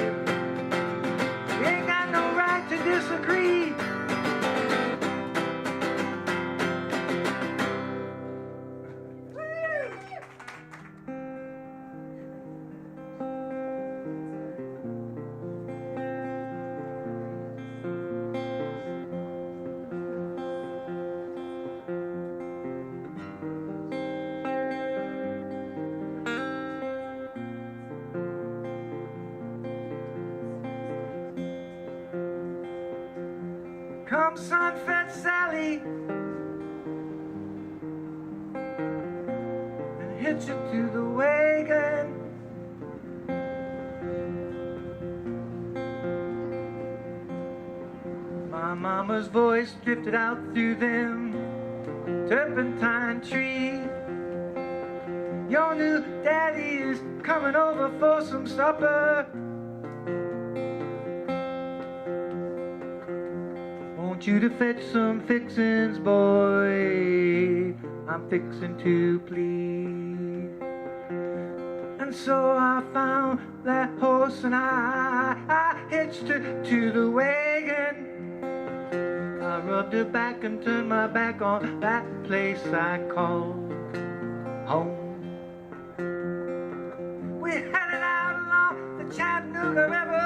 We ain't got no right to disagree. Come sun-fed Sally and hitch it to the wagon. My mama's voice drifted out through them turpentine trees. Your new daddy is coming over for some supper. Want you to fetch some fixins', boy. I'm fixin' to please. And so I found that horse and I hitched her to the wagon. I rubbed her back and turned my back on that place I called home. We headed out along the Chattanooga River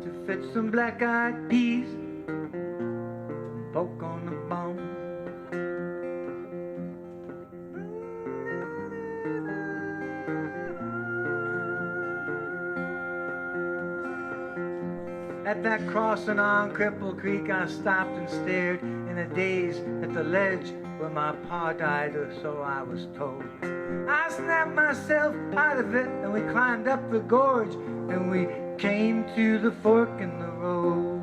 to fetch some black-eyed peas and poke on the bone. At that crossing on Cripple Creek, I stopped and stared in a daze at the ledge where my pa died, or so I was told. I snapped myself out of it, and we climbed up the gorge, and we came to the fork in the road.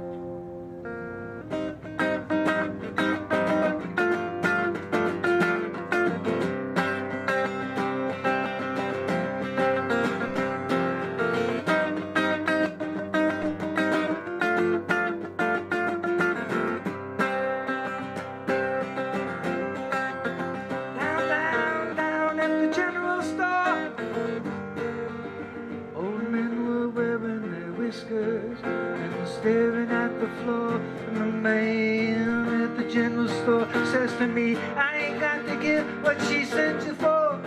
And staring at the floor, and the man at the general store says to me, I ain't got to give what she sent you for.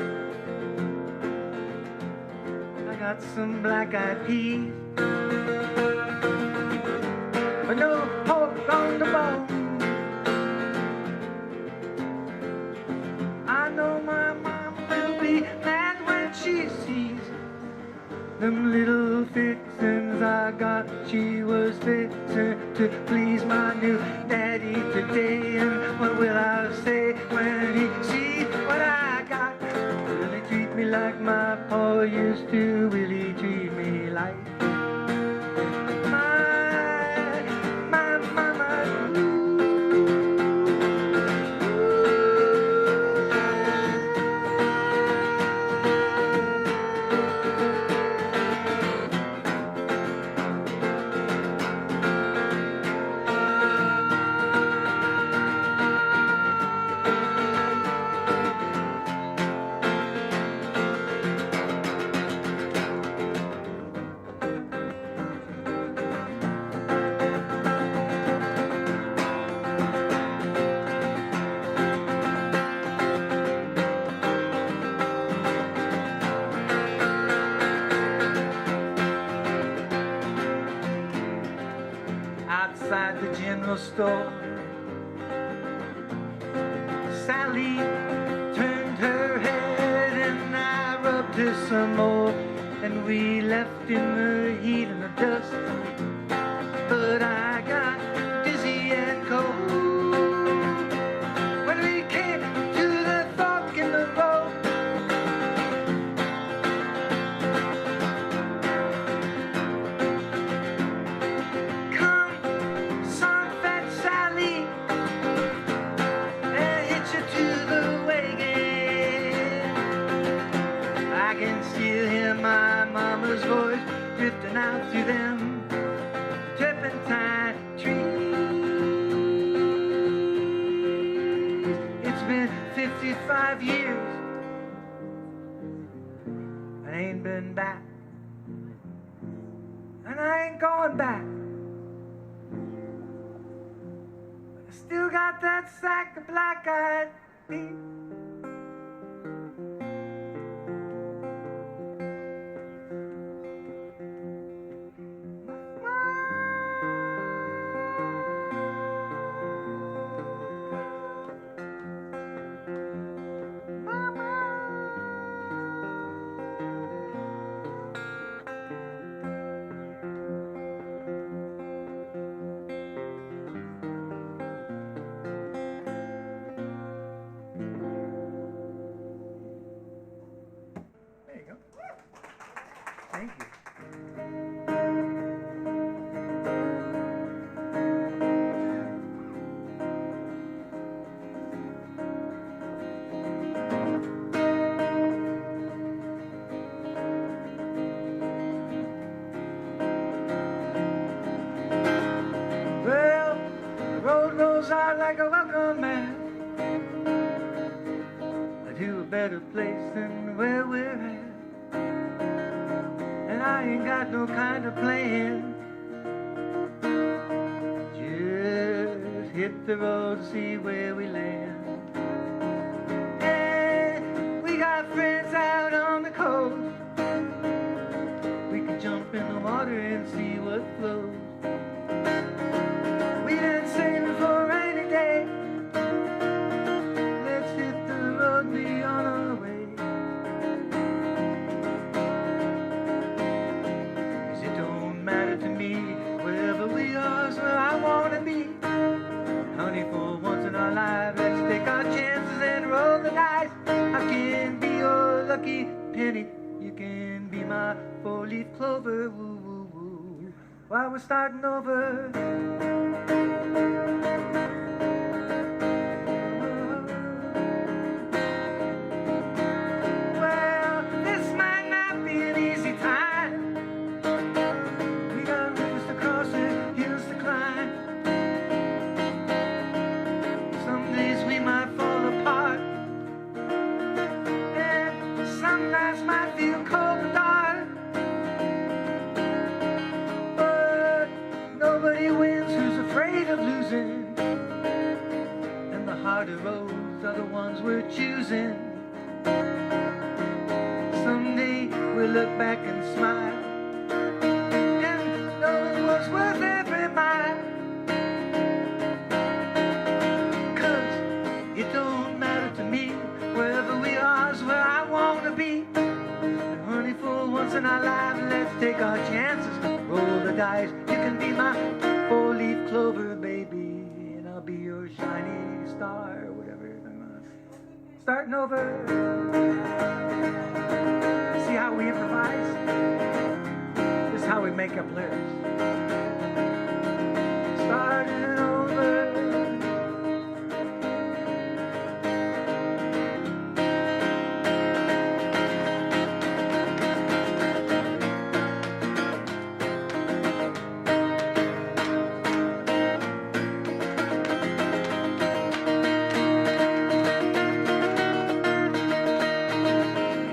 I got some black-eyed peas, but no pork on the bone. I know my mom will be mad when she sees them little fixins' I got. She was fixin' to please my new daddy today. And what will I say when he sees what I got? Will he treat me like my pa used to? Will he treat me like my mama? Outside the general store, Sally turned her head and I rubbed her some more, and we left in the heat and the dust. But I got dizzy and cold when we came to the fork in the road. I can still hear my mama's voice drifting out through them turpentine trees. It's been 55 years, I ain't been back, and I ain't going back. I still got that sack of black-eyed peas. like a welcome mat to a better place than where we're at. And I ain't got no kind of plan. Just hit the road, see where we land. And we got friends out on the coast. We can jump in the water and see what flows. We done saving for a rainy day. Let's hit the road and be on our way. 'Cause it don't matter to me, wherever we are is where I wanna be. Honey, for once in our life, let's take our chances and roll the dice. I can be your lucky penny, you can be my four-leaf clover. Woo, woo, woo. While we're starting over. Well, this might not be an easy time. We got rivers to cross and hills to climb. Some days we might fall apart, and some nights might feel cold and dark. But nobody wins who's afraid of losing, and the harder roads are the ones we're choosing. Someday we'll look back and smile and know it was worth every mile. 'Cause it don't matter to me, wherever we are is where I wanna be. And honey, for once in our lives, let's take our chances, roll the dice. You can be my four-leaf clover, baby, and I'll be your shiny star, whatever. Starting over. See how we improvise? This is how we make up lyrics. Starting over.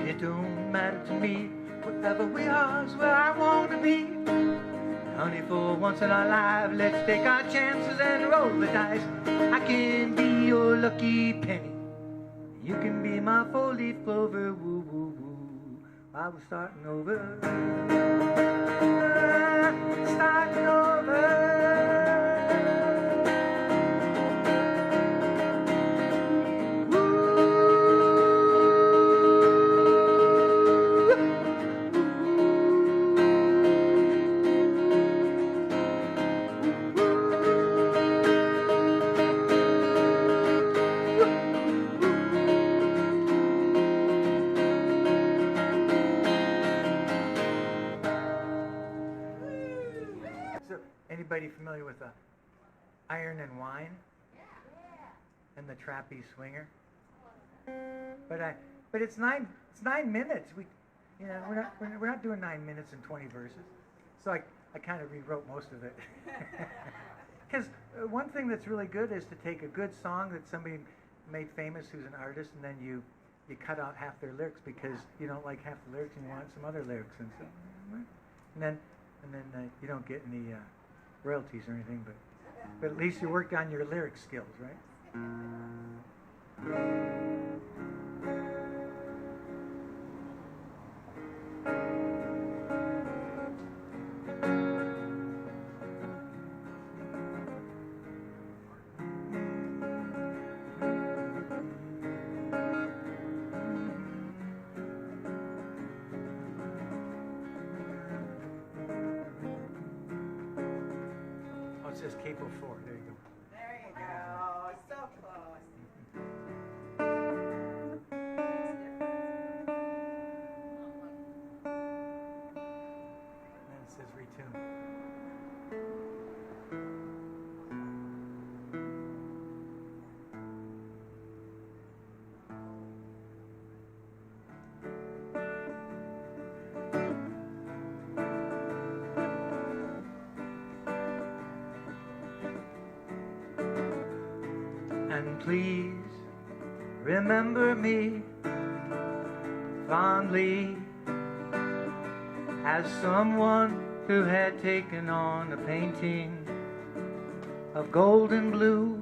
It don't matter to me, wherever we are is where I want to be. Honey, for once in our life, let's take our chances and roll the dice. I can be your lucky penny, you can be my four-leaf clover. Woo, woo, woo. I was starting over. Starting over. So, anybody familiar with Iron and Wine? And the Trappy Swinger? But it's 9 minutes. We're not doing 9 minutes and 20 verses. So I kind of rewrote most of it. Because one thing that's really good is to take a good song that somebody made famous who's an artist, and then you cut out half their lyrics because you don't like half the lyrics and you want some other lyrics, and so and then you don't get any royalties or anything, but at least you worked on your lyric skills, right? Oh, it says Capo 4. There you go. There you go. So close. And then it says retune. And please remember me fondly as someone who had taken on a painting of golden blue,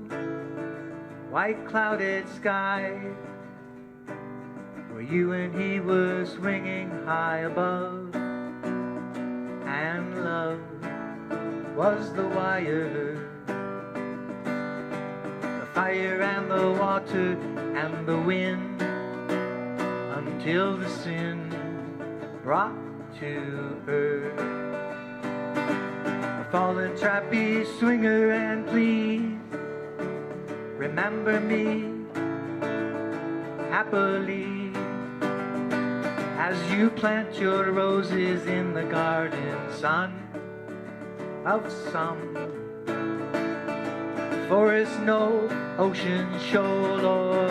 white clouded sky, where you and he were swinging high above, and love was the wire, the fire and the water and the wind, until the sin brought to earth a fallen trapeze swinger. And please remember me happily as you plant your roses in the garden sun of some forest, knoll, ocean shoal, or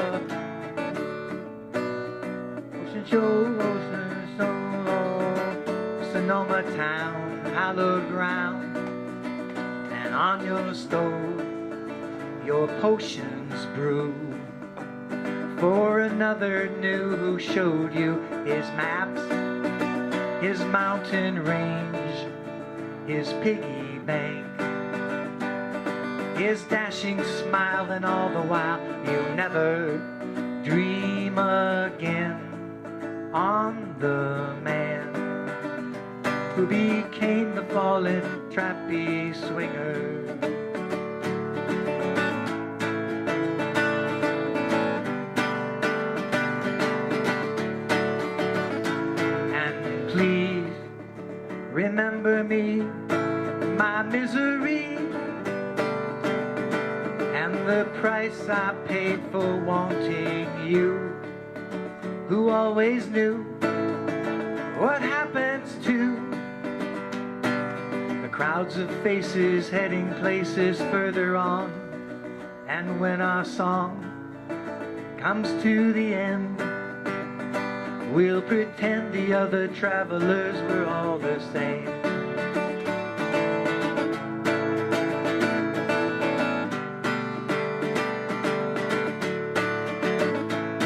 ocean shoal, ocean shoal, or Sonoma town, hallowed ground. And on your stove your potions brew, for another knew who showed you his maps, his mountain range, his piggy bank, his dashing smile, and all the while you never dream again on the man who became the fallen trapeze swinger. And please remember me, my misery, and the price I paid for wanting you, who always knew what happens to the crowds of faces heading places further on. And when our song comes to the end, we'll pretend the other travelers were all the same.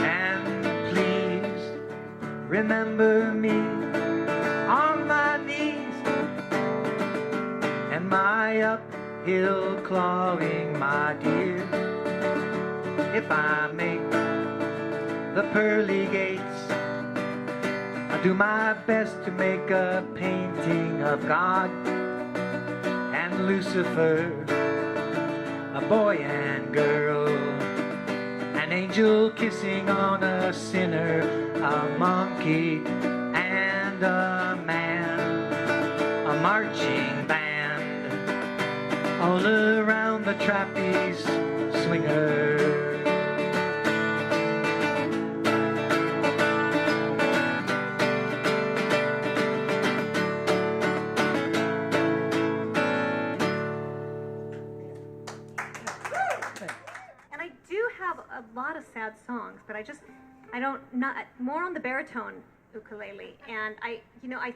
And please remember me on my knees and my uphill clawing, my dear. If I make the pearly gates, I'll do my best to make a painting of God and Lucifer, a boy and girl, an angel kissing on a sinner, a monkey and a man, a marching band, all around the trapeze swinger. And I do have a lot of sad songs, but I don't, not, more on the baritone ukulele. And I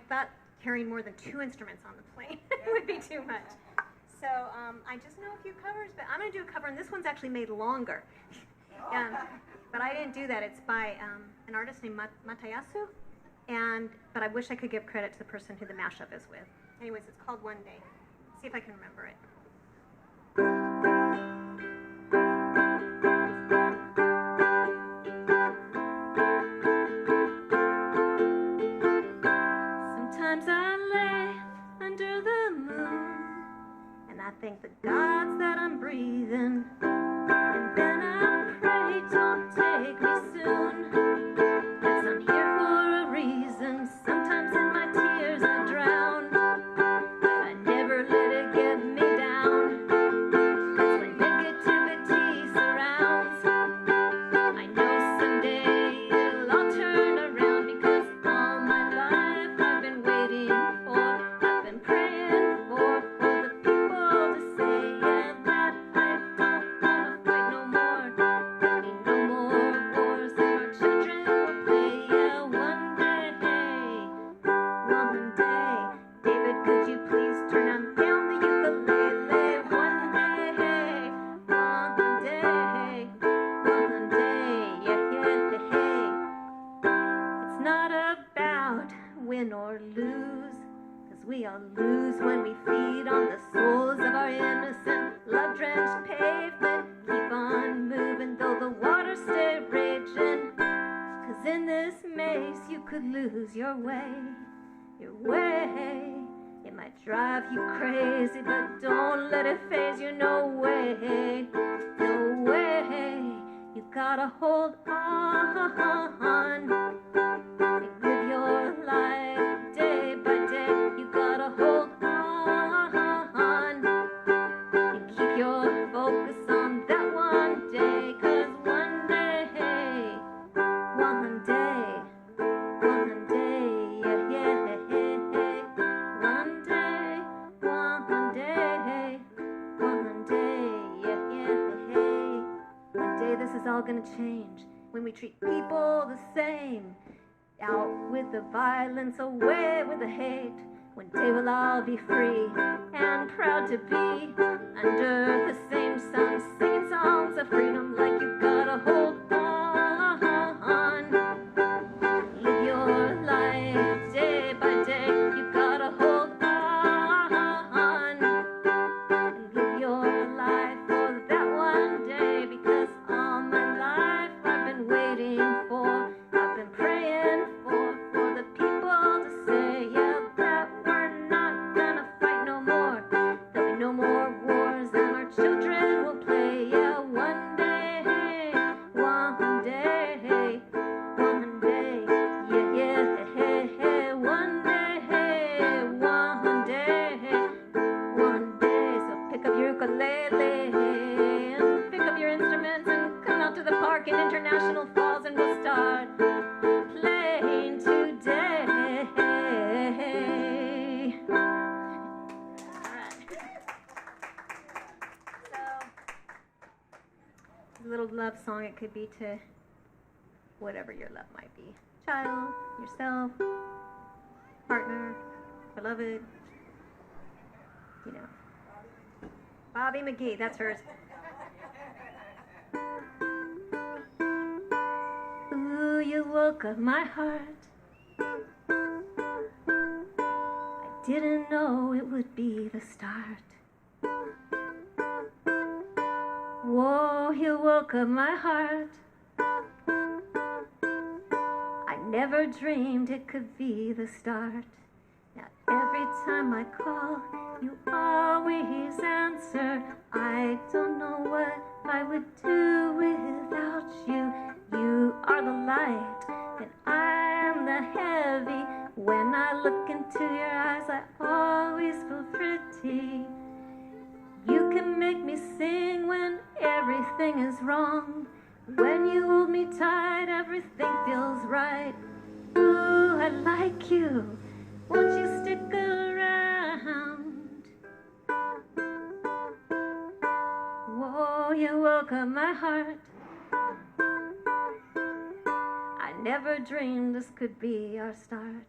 thought carrying more than 2 instruments on the plane would be too much. So I just know a few covers, but I'm going to do a cover, and this one's actually made longer. But I didn't do that. It's by an artist named Matayasu, but I wish I could give credit to the person who the mashup is with. Anyways, it's called One Day. See if I can remember it. Sometimes I lay under the moon, and I thank the gods that I'm breathing, and then I pray, don't take me soon, 'cause I'm here for a reason. Sometimes in my tears I drown, but I never let it get me down. could lose your way, your way. It might drive you crazy, but don't let it faze you. No way, no way. You gotta hold on and live your life day by day. You gotta hold on and keep your focus on that one day. 'Cause one day, one day, one day, yeah, yeah, one day, one day, one day, yeah, yeah, one day this is all gonna change when we treat people the same. Out with the violence, away with the hate. One day we'll all be free and proud to be under the same sun, singing songs of freedom. Like you gotta hold on, live your life day by day. You gotta hold on and live your life for that one day. Because all my life I've been waiting for, I've been praying for the people to say, yeah, that we're not gonna fight no more. There'll be no more wars and our children will play. Yeah, one day, one day, one day, yeah, yeah, one day, one day, one day. So pick up your ukulele and pick up your instruments and come out to the park in International Falls and we'll start playing today. So, a little love song. It could be to whatever your love might be. Child, yourself, partner, beloved, you know. Bobby McGee, that's hers. Ooh, you woke up my heart. I didn't know it would be the start. Whoa, you woke up my heart. I never dreamed it could be the start. Now every time I call, you always answer. I don't know what I would do without you. You are the light, and I am the heavy. When I look into your eyes, I always feel pretty. You can make me sing when everything is wrong. When you hold me tight, everything feels right. Ooh, I like you. Won't you stick around? Whoa, you woke up my heart. I never dreamed this could be our start.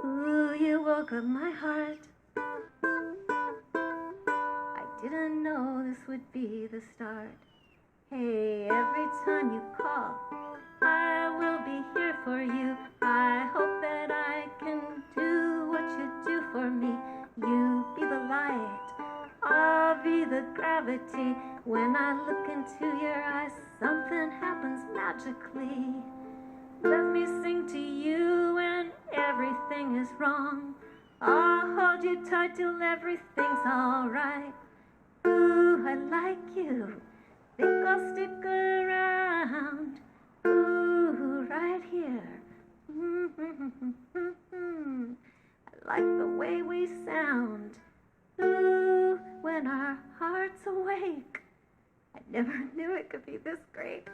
Ooh, you woke up my heart. I didn't know this would be the start. Hey, every time you call, I will be here for you. I hope that I can do what you do for me. You be the light, I'll be the gravity. When I look into your eyes, something happens magically. Let me sing to you when everything is wrong. I'll hold you tight till everything's alright. Ooh, I like you. Think I'll stick around. Ooh, right here. I like the way we sound. Ooh, when our heart's awake. I never knew it could be this great.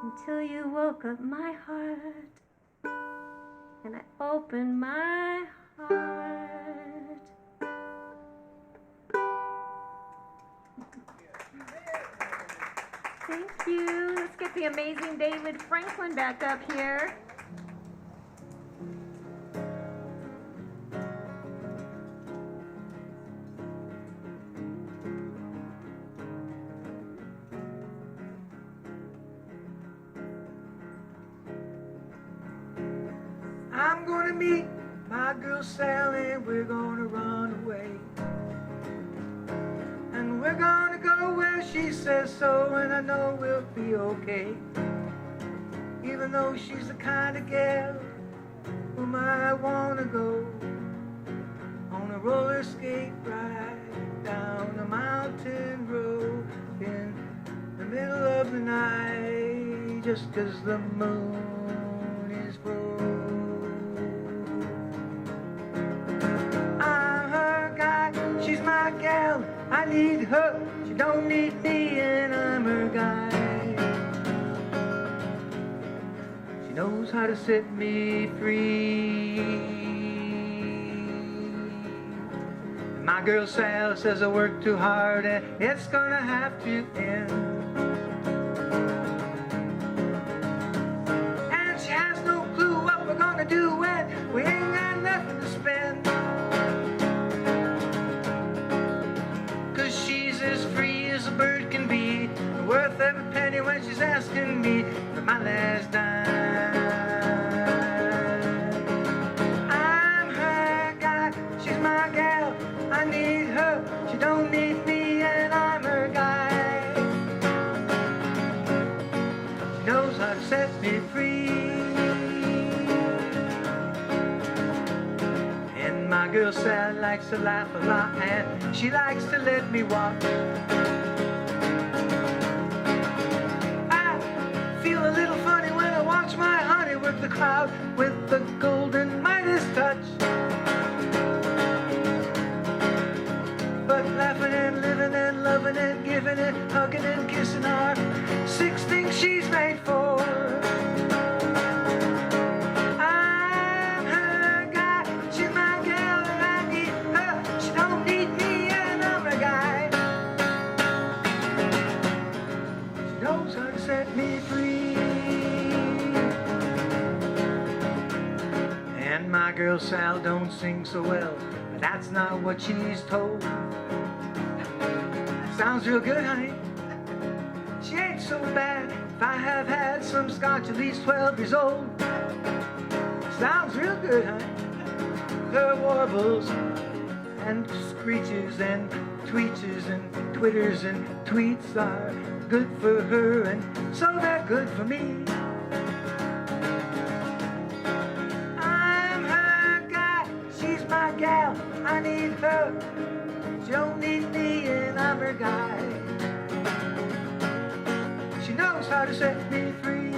Until you woke up my heart, and I opened my heart. Thank you. Let's get the amazing David Franklin back up here. I'm gonna meet my girl Sally, we're gonna run away. And we're gonna go where she says so, and I know we'll be okay. Even though she's the kind of gal whom I wanna go on a roller skate ride down a mountain road in the middle of the night, just 'cause the moon is broke. I'm her guy, she's my gal, I need her, she don't need me, and I'm her guy. She knows how to set me free. My girl Sal says I work too hard and it's gonna have to end. And she has no clue what we're gonna do when we ain't got nothing to spend. 'Cause she's as free as a bird can be, worth every penny when she's asking me for my last dime. I'm her guy, she's my gal, I need her, she don't need me, and I'm her guy. She knows how to set me free. And my girl Sal likes to laugh a lot, and she likes to let me walk. I feel a little funny when I watch my honey work the crowd with the golden Midas touch. But laughing and living and loving and giving and hugging and kissing are 6 things she's made for. I'm her guy, she's my gal, and I need her, she don't need me, and I'm her guy. She knows how to set me free. And my girl Sal don't sing so well, but that's not what she's told. Sounds real good, honey. She ain't so bad. If I have had some scotch at least 12 years old. Sounds real good, honey. Her warbles and screeches and tweeches and twitters and tweets are good for her, and so they're good for me. I'm her guy, she's my gal, I need her, she don't need me, and I'm her guy. She knows how to set me free.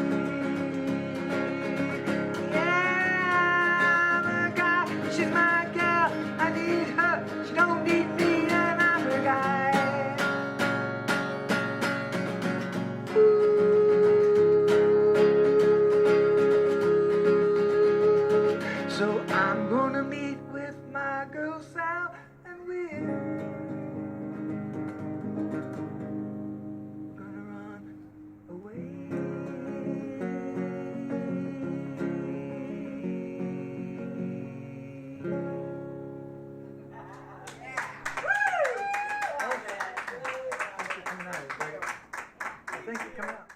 Yeah, I'm her guy, she's my gal, I need her, she don't need me, and I'm her guy. So I'm gonna meet with my girl Sal, and we're gonna run away. Thank you for coming out.